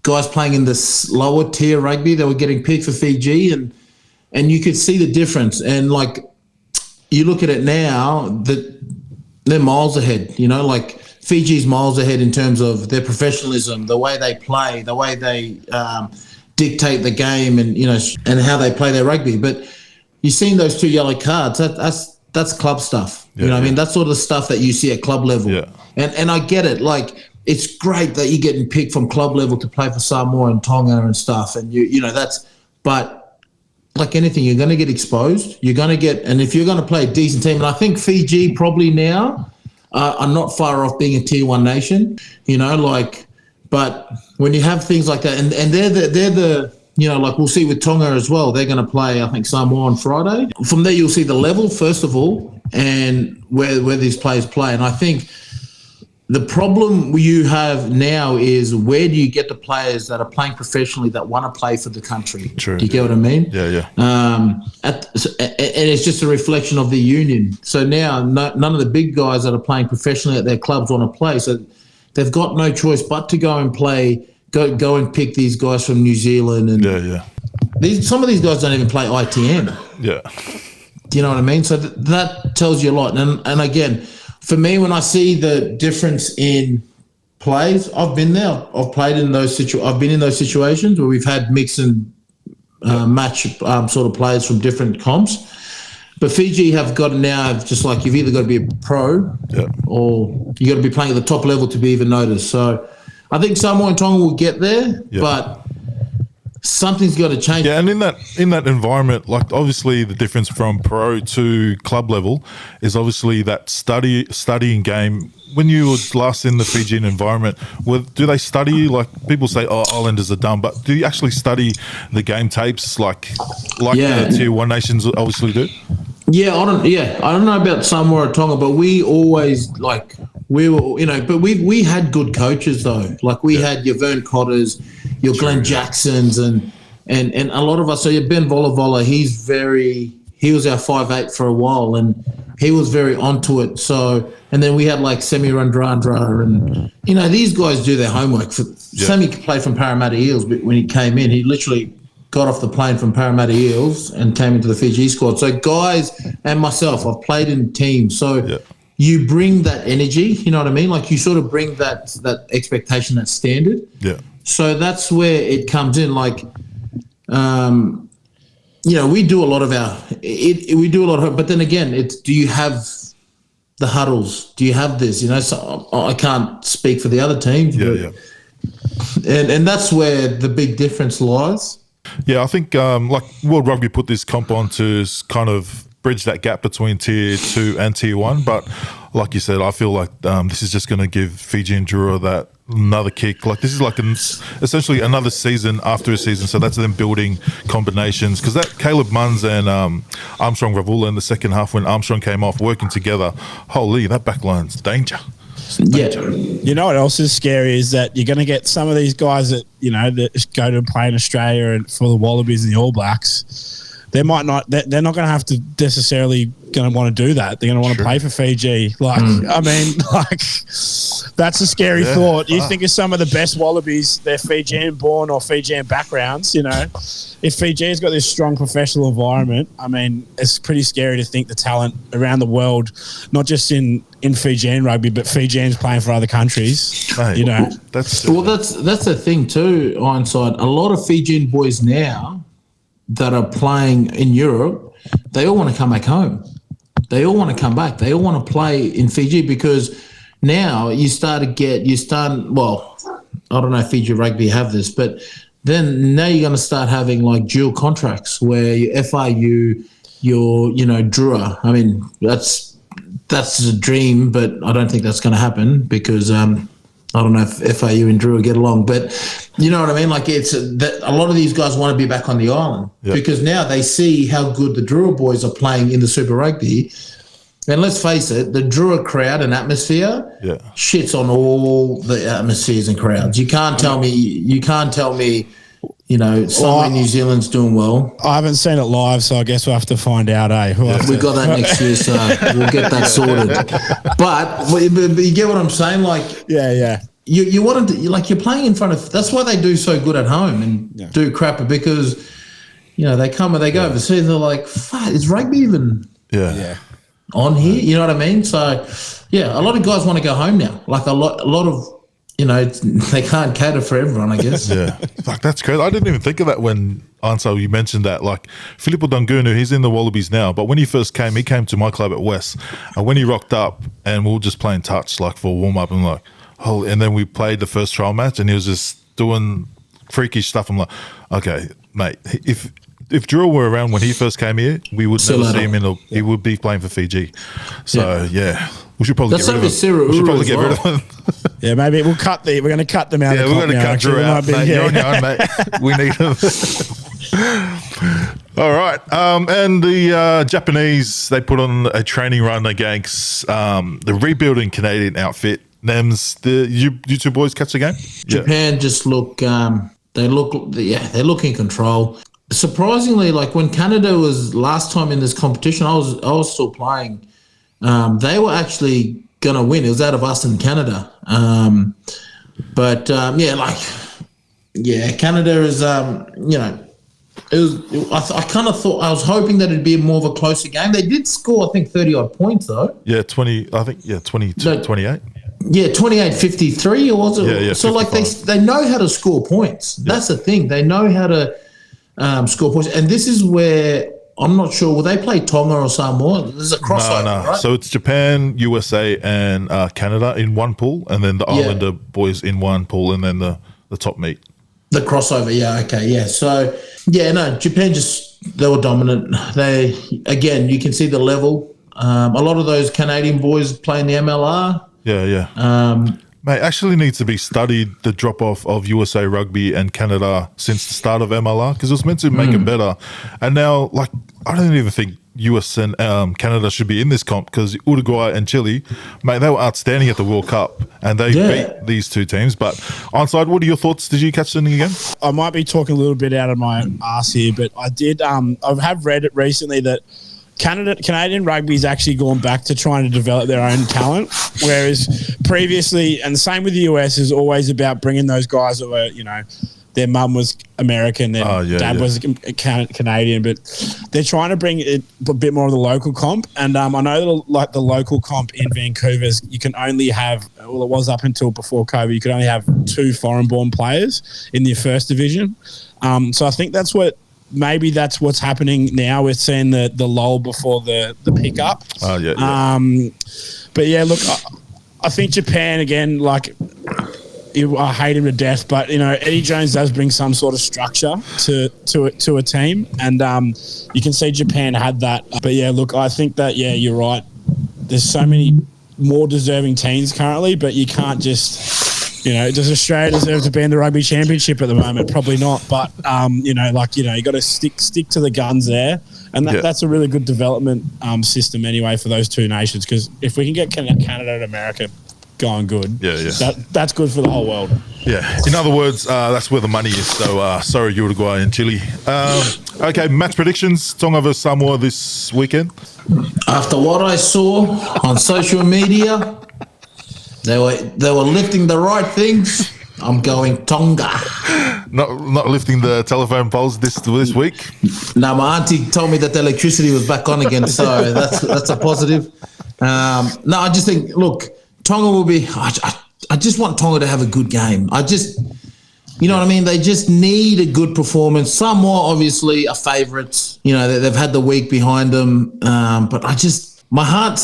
guys playing in this lower tier rugby that were getting picked for Fiji, and you could see the difference. And like, you look at it now, that they're miles ahead. Like Fiji's miles ahead in terms of their professionalism, the way they play, the way they dictate the game, and and how they play their rugby. But you've seen those 2 yellow cards. That's club stuff. Yeah, I mean, that's sort of stuff that you see at club level. Yeah. And I get it. Like, it's great that you're getting picked from club level to play for Samoa and Tonga and stuff. And but like anything, you're going to get exposed. You're going to get, and if you're going to play a decent team, and I think Fiji probably now are not far off being a tier 1 nation, but when you have things like that, and they're the like we'll see with Tonga as well, they're going to play, I think, Samoa on Friday. From there, you'll see the level, first of all, and where these players play. And I think the problem you have now is, where do you get the players that are playing professionally that want to play for the country? True. Do you get what I mean? Yeah. And it's just a reflection of the union. So now none of the big guys that are playing professionally at their clubs want to play. So they've got no choice but to go and play. Go and pick these guys from New Zealand, and some of these guys don't even play ITM. Yeah. Do you know what I mean? So that tells you a lot. And again, for me, when I see the difference in plays, I've been there. I've played in those I've been in those situations where we've had mix and match sort of players from different comps. But Fiji have got now, just like, you've either got to be a pro, or you got to be playing at the top level to be even noticed. So I think Samoa and Tonga will get there, but something's got to change. Yeah, and in that environment, like obviously the difference from pro to club level is obviously that studying game. When you were last in the Fijian environment, do they study, like people say, Islanders are dumb, but do you actually study the game tapes like the tier 1 nations obviously do? Yeah, I don't know about Samoa or Tonga, but we always but we had good coaches though. Like we had your Vern Cotters, your Glenn Jacksons, and a lot of us. So your Ben Volavola, he was our 5'8" for a while, and he was very onto it. So, and then we had like Semi Randrandra, and these guys do their homework. Semi played from Parramatta Eels, but when he came in, he literally got off the plane from Parramatta Eels and came into the Fiji squad. So guys and myself, I've played in teams. So you bring that energy, you know what I mean? Like you sort of bring that expectation, that standard. Yeah. So that's where it comes in. Like, we do a lot of but then again, do you have the huddles? Do you have this? So I can't speak for the other teams. And that's where the big difference lies. Yeah, I think like World Rugby put this comp on to kind of bridge that gap between tier 2 and tier 1. But like you said, I feel like this is just going to give Fiji and Drua that another kick. Like this is like essentially another season after a season. So that's them building combinations, because that Caleb Munns and Armstrong Ravula in the second half, when Armstrong came off working together, holy, that backline's danger. Yeah. You know what else is scary is that you're going to get some of these guys that that go to play in Australia and for the Wallabies and the All Blacks. They're not going to have to necessarily going to want to do that. They're going to want to play for Fiji. I mean, that's a scary thought. You think of some of the best Wallabies, they're Fijian born or Fijian backgrounds, If Fiji's got this strong professional environment, I mean, it's pretty scary to think the talent around the world, not just in Fijian rugby, but Fijians playing for other countries, That's the thing too, Ironside. A lot of Fijian boys now that are playing in Europe, they all want to come back home. They all want to come back. They all want to play in Fiji, because now I don't know if Fiji Rugby have this, but then now you're going to start having like dual contracts where your FIU, your Drua. I mean, that's a dream, but I don't think that's going to happen, because I don't know if FAU and Drew will get along, but you know what I mean? Like it's that a lot of these guys want to be back on the island because now they see how good the Drua boys are playing in the Super Rugby. And let's face it, the Drua crowd and atmosphere shits on all the atmospheres and crowds. You can't tell me, you know, somewhere New Zealand's doing well. I haven't seen it live, so I guess we'll have to find out, eh? We got that next year, so we'll get that sorted. But you get what I'm saying? Like, you want to, like, you're playing in front of, that's why they do so good at home and do crap, because, you know, they come and they go overseas and they're like, fuck, is rugby even on here? You know what I mean? So, yeah, a lot of guys want to go home now. Like a lot of, you know, they can't cater for everyone, I guess. Fuck, that's crazy. I didn't even think of that when, Ansel, you mentioned that. Like, Filippo Dungunu, he's in the Wallabies now, but when he first came, he came to my club at West. And when he rocked up and we were just playing touch, like, for warm-up, and like, and then we played the first trial match and he was just doing freakish stuff. I'm like, okay, mate, if Drew were around when he first came here, we would never see him he would be playing for Fiji. So, we should probably get rid of him. We should probably get rid of him. Yeah, maybe we're going to cut them out. Yeah, we're going to cut Drew out. Mate, you're on your own, mate. We need him. All right. And the Japanese, they put on a training run against the rebuilding Canadian outfit. Nems, you two boys catch the game? Japan just look, they look in control. Surprisingly, like when Canada was last time in this competition, I was still playing. They were actually going to win. It was out of us and Canada. Canada is, you know, I kind of thought, I was hoping that it'd be more of a closer game. They did score, I think, 30-odd points, though. 28. Yeah, 28-53, or was it? Yeah, so, 55. like, they know how to score points. That's the thing. They know how to score points. And this is where I'm not sure. Will they play Tonga or Samoa? There's a crossover, right? So it's Japan, USA, and Canada in one pool, and then the Islander boys in one pool, and then the top meet. The crossover, So, Japan they were dominant. Again, you can see the level. A lot of those Canadian boys playing the MLR. Mate, actually needs to be studied, the drop-off of USA Rugby and Canada since the start of MLR, because it was meant to make it better. And now, like, I don't even think US and Canada should be in this comp, because Uruguay and Chile, mate, they were outstanding at the World Cup, and they beat these two teams. But, Onside, what are your thoughts? Did you catch something again? I might be talking a little bit out of my arse here, but I did. I have read it recently that Canadian rugby's actually gone back to trying to develop their own talent, whereas previously, and the same with the US, is always about bringing those guys that were, you know, their mum was American, their dad was Canadian, but they're trying to bring it a bit more of the local comp. And I know that, like, the local comp in Vancouver, you can only have, well, it was up until before COVID, you could only have 2 foreign-born players in the first division. So I think that's what's happening now. We're seeing the lull before the pickup. But yeah, look, I think Japan again, like, I hate him to death, but you know, Eddie Jones does bring some sort of structure to a team, and you can see Japan had that. But yeah, look, I think that you're right. There's so many more deserving teams currently, but you can't just, you know, does Australia deserve to be in the Rugby Championship at the moment? Probably not. But you got to stick to the guns there, and that's a really good development system anyway for those two nations. Because if we can get Canada and America going good, that's good for the whole world. Yeah. In other words, that's where the money is. So sorry, Uruguay and Chile. Okay, match predictions: Tonga versus Samoa this weekend. After what I saw on social media, they were lifting the right things. I'm going Tonga. Not lifting the telephone poles this week. No, my auntie told me that the electricity was back on again, so that's a positive. No, I just think, look, Tonga will be. I just want Tonga to have a good game. You know what I mean? They just need a good performance. Samoa, obviously, are favourites. You know, they've had the week behind them. But my heart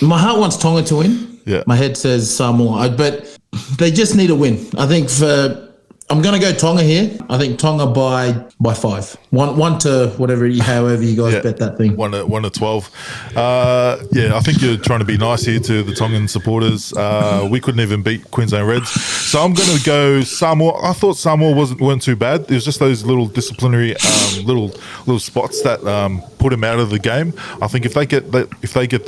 wants Tonga to win. Yeah. My head says Samoa. But they just need a win. I think for I'm going to go Tonga here. I think Tonga by 5. One to whatever, however you guys bet that thing. 1-12. I think you're trying to be nice here to the Tongan supporters. We couldn't even beat Queensland Reds, so I'm going to go Samoa. I thought Samoa weren't too bad. It was just those little disciplinary little spots that put him out of the game. I think if they get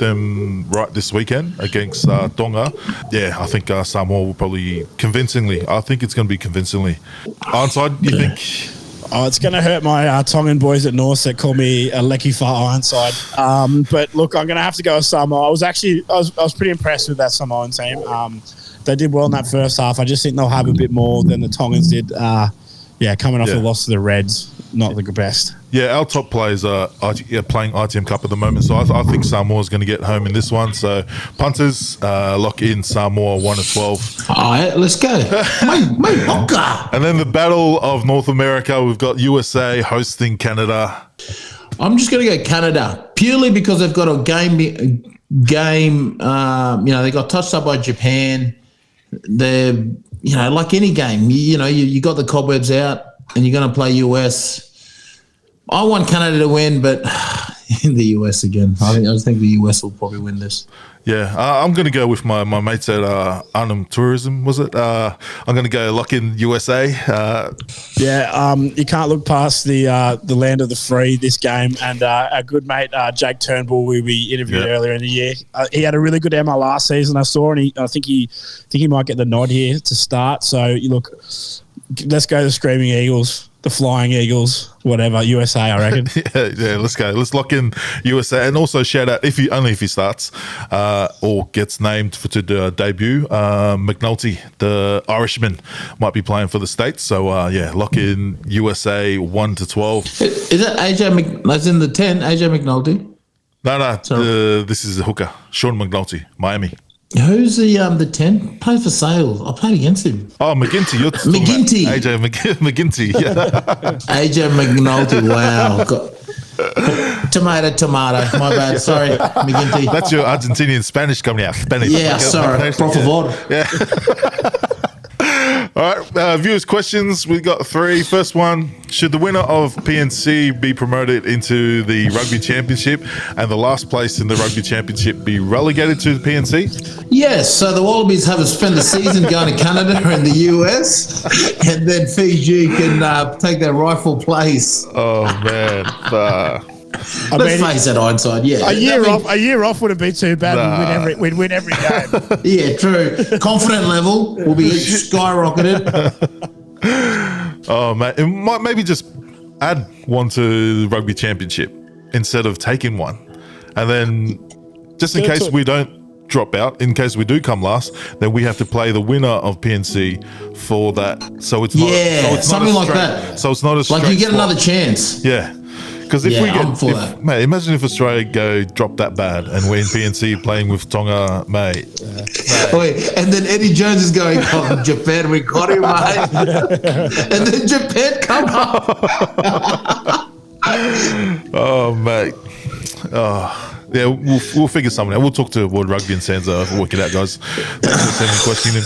them right this weekend against Tonga, I think Samoa will probably convincingly. I think it's going to be convincingly. Ironside, you think? Oh, it's going to hurt my Tongan boys at North that call me a lecky for Ironside. But look, I'm going to have to go with Samoa. I was pretty impressed with that Samoan team. They did well in that first half. I just think they'll have a bit more than the Tongans did. Coming off the loss to the Reds, not the best. Yeah, our top players are playing ITM Cup at the moment, so I think Samoa's going to get home in this one. So punters, lock in Samoa 1-12. All right, let's go. And then the Battle of North America, we've got USA hosting Canada. I'm just going to go Canada purely because they've got a game. They got touched up by Japan. They're like any game. You got the cobwebs out, and you're going to play US. I want Canada to win, but in the US again. I just think the US will probably win this. Yeah, I'm going to go with my mates at Arnhem Tourism, was it? I'm going to go lock in USA. You can't look past the land of the free this game. And our good mate, Jake Turnbull, we interviewed earlier in the year. He had a really good ML season, I saw, and I think he might get the nod here to start. So, let's go the Screaming Eagles. The Flying Eagles, whatever, USA, I reckon. Let's go. Let's lock in USA, and also shout out if he starts or gets named to the debut. McNulty, the Irishman, might be playing for the States. So lock in USA 1-12. Is that AJ? That's in the 10. AJ McNulty. No. This is a hooker, Sean McNulty, Miami. Who's the 10? Played for Sale. I played against him. Oh, McGinty. You're McGinty. AJ McGinty. Yeah. AJ McNulty. Wow. Tomato. My bad. Sorry, McGinty. That's your Argentinian Spanish coming out. Spanish. Yeah, sorry. Por favor. Yeah. All right, viewers' questions. We've got 3. First one, should the winner of PNC be promoted into the Rugby Championship and the last place in the Rugby Championship be relegated to the PNC? Yes, so the Wallabies have to spend the season going to Canada and the US, and then Fiji can take their rightful place. Oh, man. Let's face it, Ironside. Yeah, a year off wouldn't be too bad. We'd win every game. Yeah, true. Confident level will be skyrocketed. Oh man, it might maybe just add one to the Rugby Championship instead of taking one, and then just in case we don't drop out, in case we do come last, then we have to play the winner of PNC for that. So it's not something like that. So it's not a like you get another chance. Yeah. Because mate, imagine if Australia drop that bad and we're in PNC playing with Tonga, mate. Wait, and then Eddie Jones is going, Japan, we got him, mate. And then Japan come up. Oh, mate. Oh, yeah, we'll figure something out. We'll talk to World Rugby and Sansa. We'll work it out, guys. Thanks for sending the question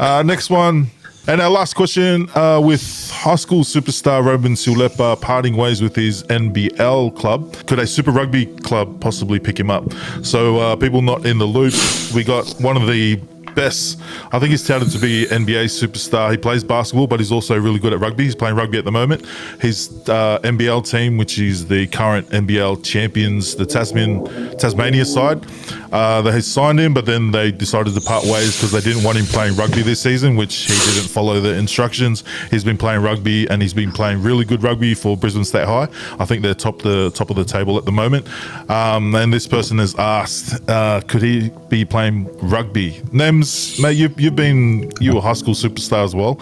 in. Next one. And our last question, with high school superstar Robin Sulepa parting ways with his NBL club, could a Super Rugby club possibly pick him up? So people not in the loop, we got one of the best, I think he's touted to be NBA superstar. He plays basketball, but he's also really good at rugby. He's playing rugby at the moment. His NBL team, which is the current NBL champions, the Tasmania side, they signed him, but then they decided to part ways because they didn't want him playing rugby this season, which he didn't follow the instructions. He's been playing rugby, and he's been playing really good rugby for Brisbane State High. I think they're top of the table at the moment. And this person has asked, could he be playing rugby? Nems, mate, you were a high school superstar as well.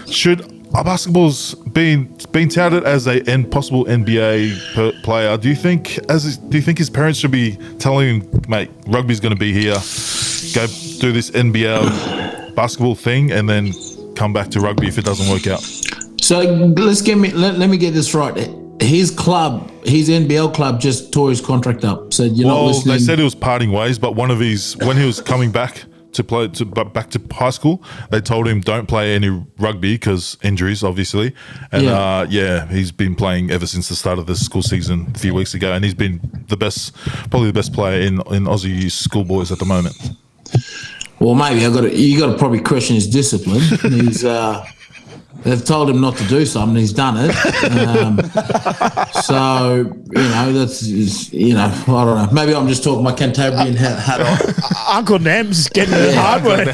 Should basketball's been touted as a possible NBA player? Do you think his parents should be telling him, mate, rugby's going to be here, go do this NBL basketball thing, and then come back to rugby if it doesn't work out? So let me get this right. His club, his NBL club, just tore his contract up. So you're not listening. They said it was parting ways, but when he was coming back back to high school. They told him don't play any rugby because injuries, obviously. And he's been playing ever since the start of the school season a few weeks ago, and he's been probably the best player in Aussie schoolboys at the moment. Well, maybe you got to probably question his discipline. He's they've told him not to do something, he's done it. So that's I don't know. Maybe I'm just talking my Cantabrian hat on. Uncle Nem's getting the hard way.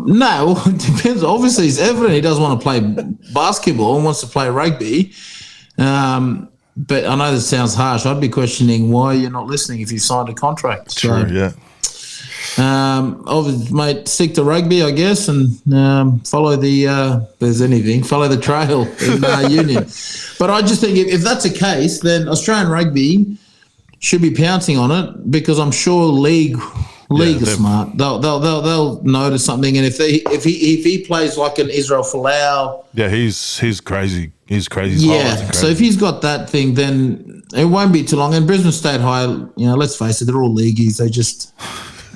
No, it depends. Obviously, it's evident he doesn't want to play basketball and wants to play rugby. But I know this sounds harsh. I'd be questioning why you're not listening if you signed a contract. True, yeah. Obviously, mate, stick to rugby, I guess, and follow the follow the trail in Union. But I just think if that's the case, then Australian rugby should be pouncing on it because I'm sure league are smart. They'll notice something, and if he plays like an Israel Folau, he's crazy. He's crazy. Yeah. So if he's got that thing, then it won't be too long. And Brisbane State High, let's face it, they're all leagueies. They just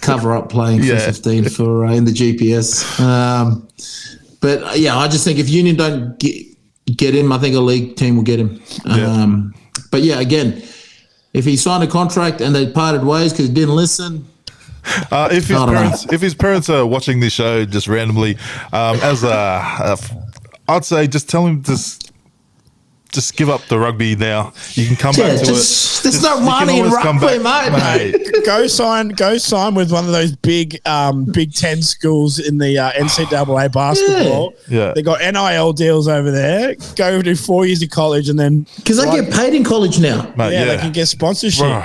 cover up playing for 15 for in the GPS. But I just think if Union don't get him, I think a league team will get him. But again, if he signed a contract and they parted ways because he didn't listen. If his parents are watching this show just randomly, I'd say just tell him just give up the rugby now. You can come back to it. There's no money in rugby, mate. Go sign with one of those big Big Ten schools in the NCAA basketball. Yeah. They got NIL deals over there. Go do 4 years of college and then because they get paid in college now. Mate, they can get sponsorship.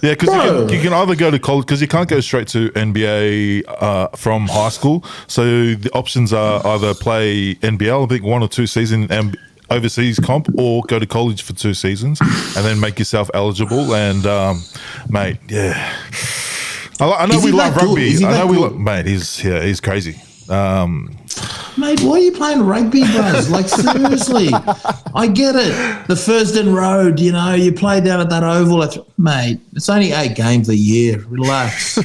Yeah, because you can either go to college because you can't go straight to NBA from high school. So the options are either play NBL, I think 1 or 2 seasons overseas comp, or go to college for 2 seasons and then make yourself eligible. And mate, I know we love rugby. I know we love, mate. He's crazy. Mate, why are you playing rugby, bros? Like, seriously. I get it. The Thurston Road, you play down at that oval. Mate, it's only 8 games a year. Relax.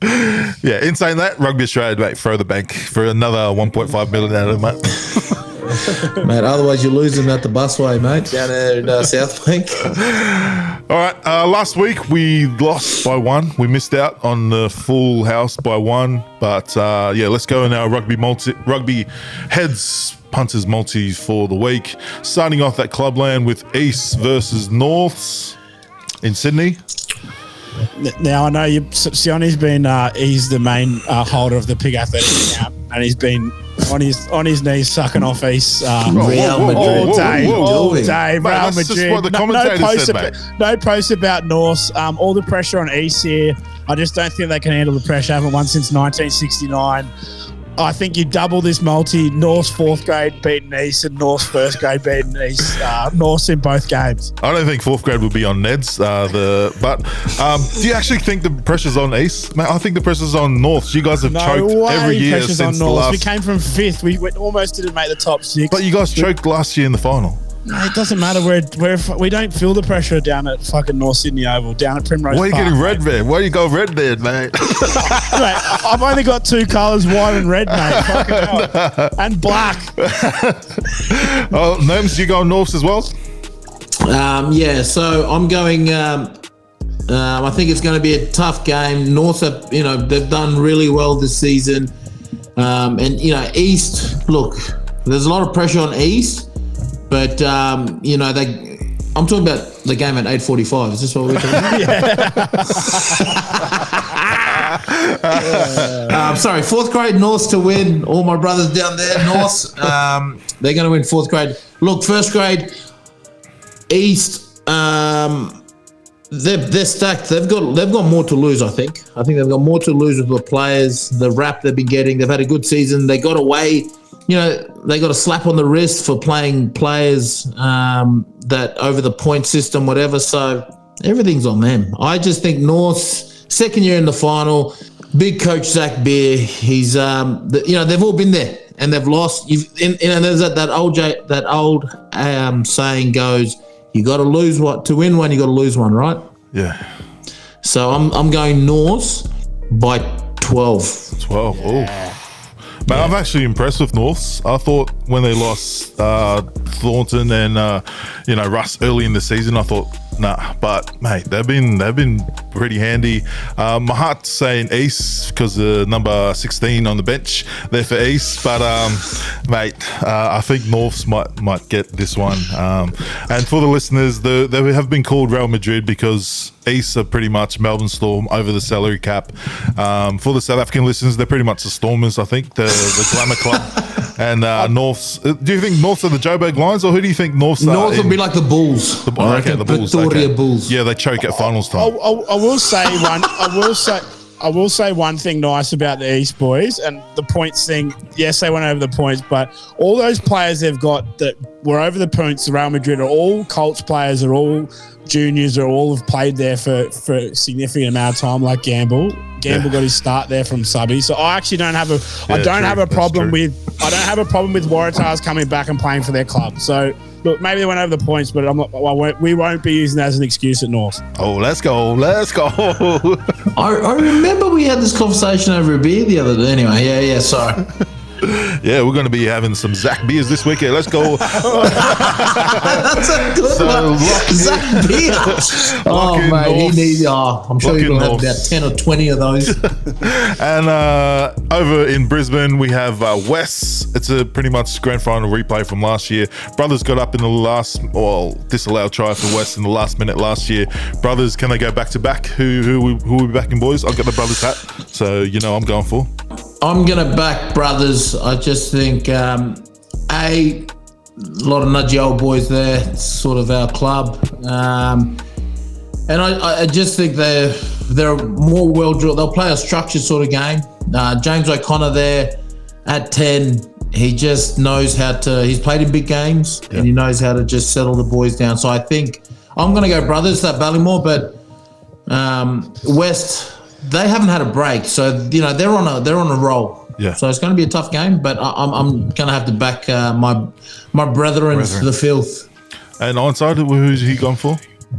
In saying that, Rugby Australia, mate, throw the bank for another 1.5 million out of it, mate. Mate, otherwise you're losing at the busway, mate, down there in South Bank. All right, last week we lost by 1. We missed out on the full house by 1. But, let's go in our rugby heads punters multi for the week. Starting off at Clubland with East versus Norths in Sydney. Now I know Sioni's been he's the main holder of the Pig Athletics account, and he's been on his knees sucking off East Real Madrid all day. Mate, Real that's Madrid. just what the commentators said, mate. No post about North. All the pressure on East here. I just don't think they can handle the pressure. Haven't won since 1969. I think you double this multi. North's 4th grade beating East and North's 1st grade beating East. North's in both games. I don't think 4th grade will be on Ned's. Do you actually think the pressure's on East? Mate, I think the pressure's on North. You guys have choked every year since the last. We came from 5th. We almost didn't make the top 6. But you guys choked last year in the final. It doesn't matter. We don't feel the pressure down at fucking North Sydney Oval, down at Primrose Park. Why are you getting red there? Why do you go red there, mate? Mate, I've only got 2 colours, white and red, mate. Fucking hell. And black. Nems, you go Norths as well? So I'm going. I think it's going to be a tough game. North, they've done really well this season, and East. Look, there's a lot of pressure on East. But, I'm talking about the game at 8:45. Is this what we're talking about? Sorry, 4th grade North to win. All my brothers down there, North. They're going to win 4th grade. Look, 1st grade East. They're stacked. They've got more to lose. I think they've got more to lose with the players. The rap they've been getting. They've had a good season. They got away. They got a slap on the wrist for playing players that over the point system, whatever. So everything's on them. I just think North's 2nd year in the final. Big coach Zach Beer. He's they've all been there and they've lost. There's that old saying goes, you got to lose to win one. You got to lose one, right? Yeah. So I'm going North by 12. 12. Oh. Man, I'm actually impressed with Norths. I thought when they lost Thornton and Russ early in the season, I thought nah. But mate, they've been pretty handy. My heart's saying East because the number 16 on the bench there for East. But mate, I think Norths might get this one. And for the listeners, they have been called Real Madrid because East are pretty much Melbourne Storm over the salary cap. For the South African listeners, they're pretty much the Stormers, I think, the Glamour Club. And Norths, do you think Norths are the Joburg Lions, or who do you think Norths are? North will be like the Bulls. The Bulls. Victoria Bulls. Yeah, they choke at finals time. I will say one. I will say one thing nice about the East boys and the points thing. Yes, they went over the points, but all those players they've got that were over the points, Real Madrid, are all Colts players, are all juniors, are all have played there for a significant amount of time. Like Gamble got his start there from subby. So I actually don't have a problem with Waratahs coming back and playing for their club. So look, maybe they went over the points, but we won't be using that as an excuse at North. Oh, let's go. I remember we had this conversation over a beer the other day. Anyway, yeah, sorry. Yeah, we're going to be having some Zach beers this weekend. Let's go. That's a good one. Zach beer. Oh, mate, he needs. I'm sure you're going to have about 10 or 20 of those. And over in Brisbane, we have West. It's a pretty much grand final replay from last year. Brothers got up in the disallowed try for West in the last minute last year. Brothers, can they go back to back? Who will be backing, boys? I've got the Brothers hat, so I'm going for. I'm going to back Brothers. I just think, a lot of nudgy old boys there. It's sort of our club. And I just think they're more well-drilled. They'll play a structured sort of game. James O'Connor there at 10, he just knows how to – he's played in big games and he knows how to just settle the boys down. So I think I'm going to go Brothers, that Ballymore, but West – they haven't had a break, so they're on a roll. Yeah. So it's going to be a tough game, but I'm going to have to back my brethren to the filth. And onside, who's he gone for?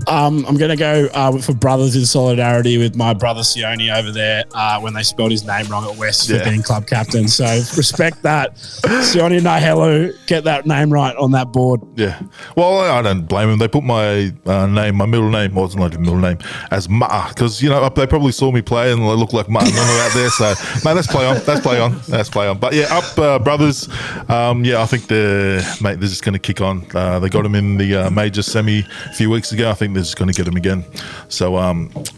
I'm going to go for Brothers in solidarity with my brother Sione over there when they spelled his name wrong at West for being club captain. So respect that. Sione Nahelu, get that name right on that board. Yeah. Well, I don't blame him. They put my name, my middle name, wasn't like a middle name, as Ma'a, because, they probably saw me play and I look like Ma'a out there. So, mate, let's play on. But yeah, up Brothers. I think they're just going to kick on. They got him in the major semi a few weeks ago. I think they're just going to get him again. So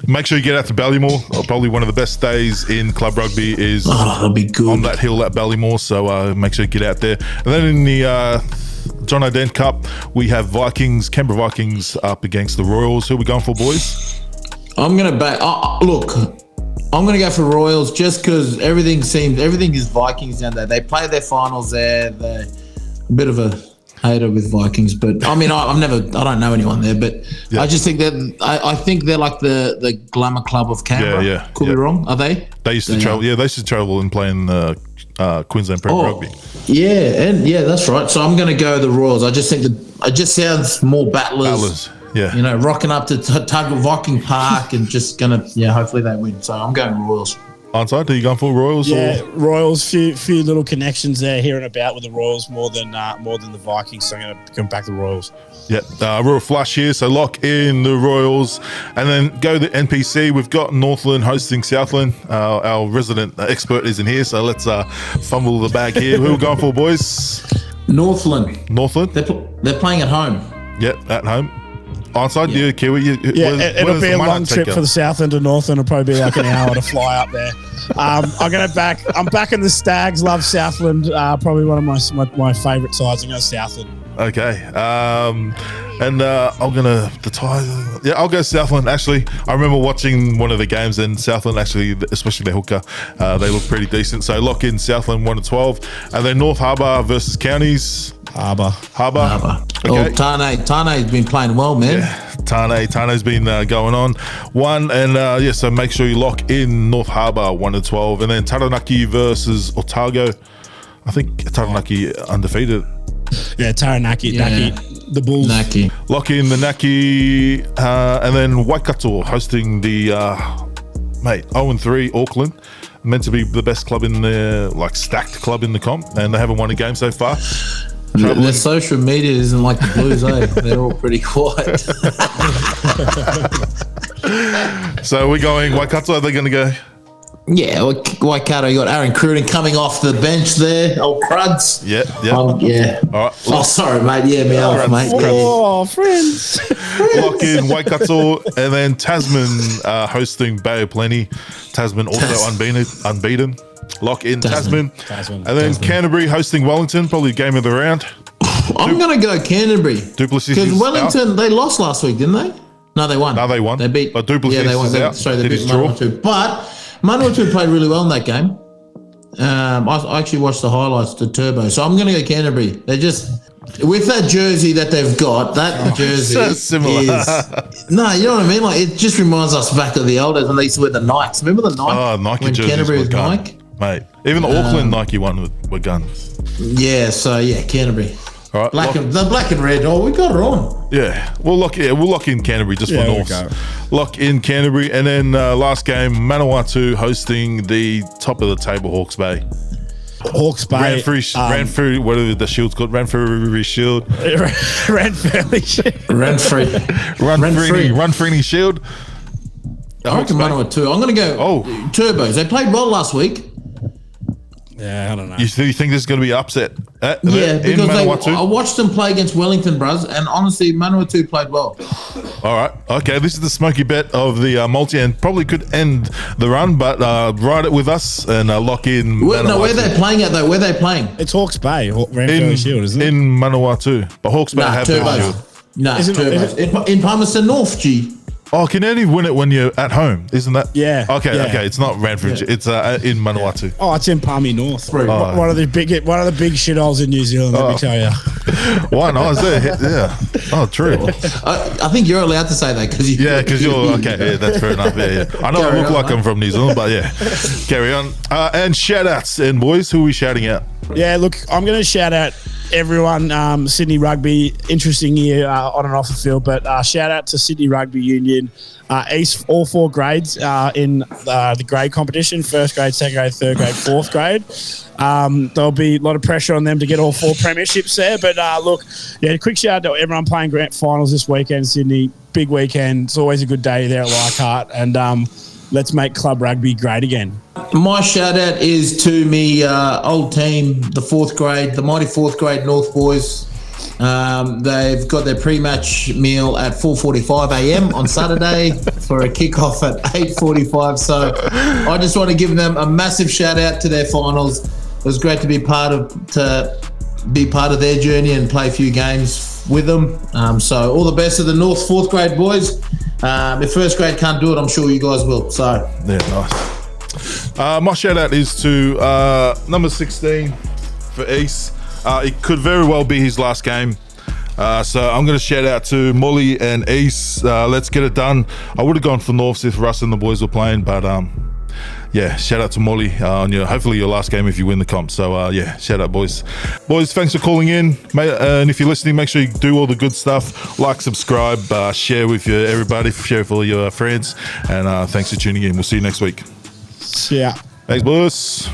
make sure you get out to Ballymore. Probably one of the best days in club rugby is that'll be good. On that hill at Ballymore. So make sure you get out there. And then in the John O'Dent Cup, we have Canberra Vikings up against the Royals. Who are we going for, boys? I'm going to back. Look, I'm going to go for Royals just because everything is Vikings down there. They play their finals there. They're a bit of a hater with Vikings, but I mean, I don't know anyone there, but I just think that I think they're like the glamour club of Canberra. Could be wrong. Are they? They used to travel. Yeah, they used to travel and play in Queensland Premier Rugby. Yeah, that's right. So I'm going to go the Royals. I just think that it just sounds more battlers. Yeah. Rocking up to Viking Park and just going to hopefully they win. So I'm going Royals. Onside, are you going for Royals? Yeah, Royals. Few little connections there, here and about with the Royals more than the Vikings. So I'm going to come back to the Royals. Yeah, Royal flush here. So lock in the Royals, and then go to NPC. We've got Northland hosting Southland. Our resident expert isn't here, so let's fumble the bag here. Who are we going for, boys? Northland. They're playing at home. Yeah, at home. Onside, Kiwi. It'll be a long trip for the Southland to Northland. It'll probably be like an hour to fly up there. I'm backing the Stags. Love Southland. Probably one of my favourite sides. I'm going to Southland. Okay. I'm gonna I'll go Southland. Actually, I remember watching one of the games and Southland actually, especially their hooker, they look pretty decent. So lock in Southland 1-12, and then North Harbour versus Counties. Harbour. Okay. Tane's been playing well, man. Yeah, Tane's been going on. So make sure you lock in North Harbour 1-12, and then Taranaki versus Otago. I think Taranaki undefeated. Yeah, Taranaki. The Bulls. Lock in the Naki, and then Waikato hosting the 0-3 Auckland. Meant to be the best club in the stacked club in the comp, and they haven't won a game so far. Their social media isn't like the Blues, eh? They're all pretty quiet. So we're going Waikato. Are they going to go? Yeah, Waikato, you got Aaron Cruden coming off the bench there. Old Cruds. Yeah. Yeah. All right. Oh, sorry, mate. Yeah, me off, mate. Oh, friends. Lock in Waikato, and then Tasman hosting Bay of Plenty. Tasman also unbeaten. Lock in Tasman. And then Canterbury hosting Wellington, probably game of the round. I'm going to go Canterbury. Duplessis Because is Wellington, out. they lost last week, didn't they? No, they won. No, they won. They beat. But Duplessis they won. is out. Sorry, they Did beat his draw. Manawatu. But Manawatu played really well in that game. I actually watched the highlights to Turbo. So I'm going to go Canterbury. They're just... With that jersey that they've got, jersey so similar. No, you know what I mean? Like, it just reminds us back of the old days when they used to wear the Nikes. Remember the Nike? Oh, Nike when jerseys Canterbury were was gun. Nike? Mate. Even the Auckland Nike one were guns. Yeah, so yeah, Canterbury. All right. The black and red. Oh, we got it on. Yeah, we'll lock in Canterbury just for there we North. go. Lock in Canterbury, and then last game, Manawatu hosting the top of the table, Hawke's Bay. Hawke's Bay. Ran through whatever the shield's called. Ran through shield. Ran fairly. Run free. Run free shield. I reckon Manawatu. I'm going to go Turbos. They played well last week. Yeah, I don't know. You think this is going to be upset? Yeah, in because Manawatu? I watched them play against Wellington, bruz, and honestly, Manawatu played well. All right. Okay, this is the smoky bet of the multi, and probably could end the run, but ride it with us and lock in. Where are they playing at, though? Where are they playing? It's Hawke's Bay. Ran fairly shield, isn't it? In Manawatu. But Hawke's Bay have their shield. No, Is it- Turbos. In Palmerston North, G. Oh, can only win it when you're at home, isn't that? Yeah. Okay. Yeah. It's not Ranford. It's in Manawatu. Oh, it's in Palmy North. Right. One of the big shitholes in New Zealand, let me tell you. Why not? Is there? Yeah. Oh, true. I think you're allowed to say that because you. Yeah, because you're okay. Yeah, that's fair enough. Yeah. I know I look like I'm from New Zealand, but yeah. Carry on. And shout outs, and boys, who are we shouting out? Yeah, look, I'm going to shout out everyone. Sydney Rugby, interesting year on and off the field, but shout out to Sydney Rugby Union, East, all 4 grades in the grade competition: first grade, second grade, third grade, fourth grade. There'll be a lot of pressure on them to get all 4 premierships there, but look, yeah, quick shout out to everyone playing grand finals this weekend, Sydney. Big weekend. It's always a good day there at Leichhardt, and let's make club rugby great again. My shout out is to me old team, the 4th grade, the mighty 4th grade North boys. They've got their pre-match meal at 4:45 a.m. on Saturday for a kickoff at 8:45. So I just want to give them a massive shout out to their finals. It was great to be part of their journey and play a few games with them. So all the best to the North 4th grade boys. If 1st grade can't do it, I'm sure you guys will. So Yeah, nice. My shout out is to number 16 for East. It could very well be his last game. So I'm going to shout out to Molly and East. Let's get it done. I would have gone for Norths if Russ and the boys were playing, but yeah, shout out to Molly on hopefully your last game if you win the comp. So yeah, shout out, boys. Boys, thanks for calling in. And if you're listening, make sure you do all the good stuff. Like, subscribe, share with everybody, share with all your friends. And thanks for tuning in. We'll see you next week. Yeah. Thanks, boys.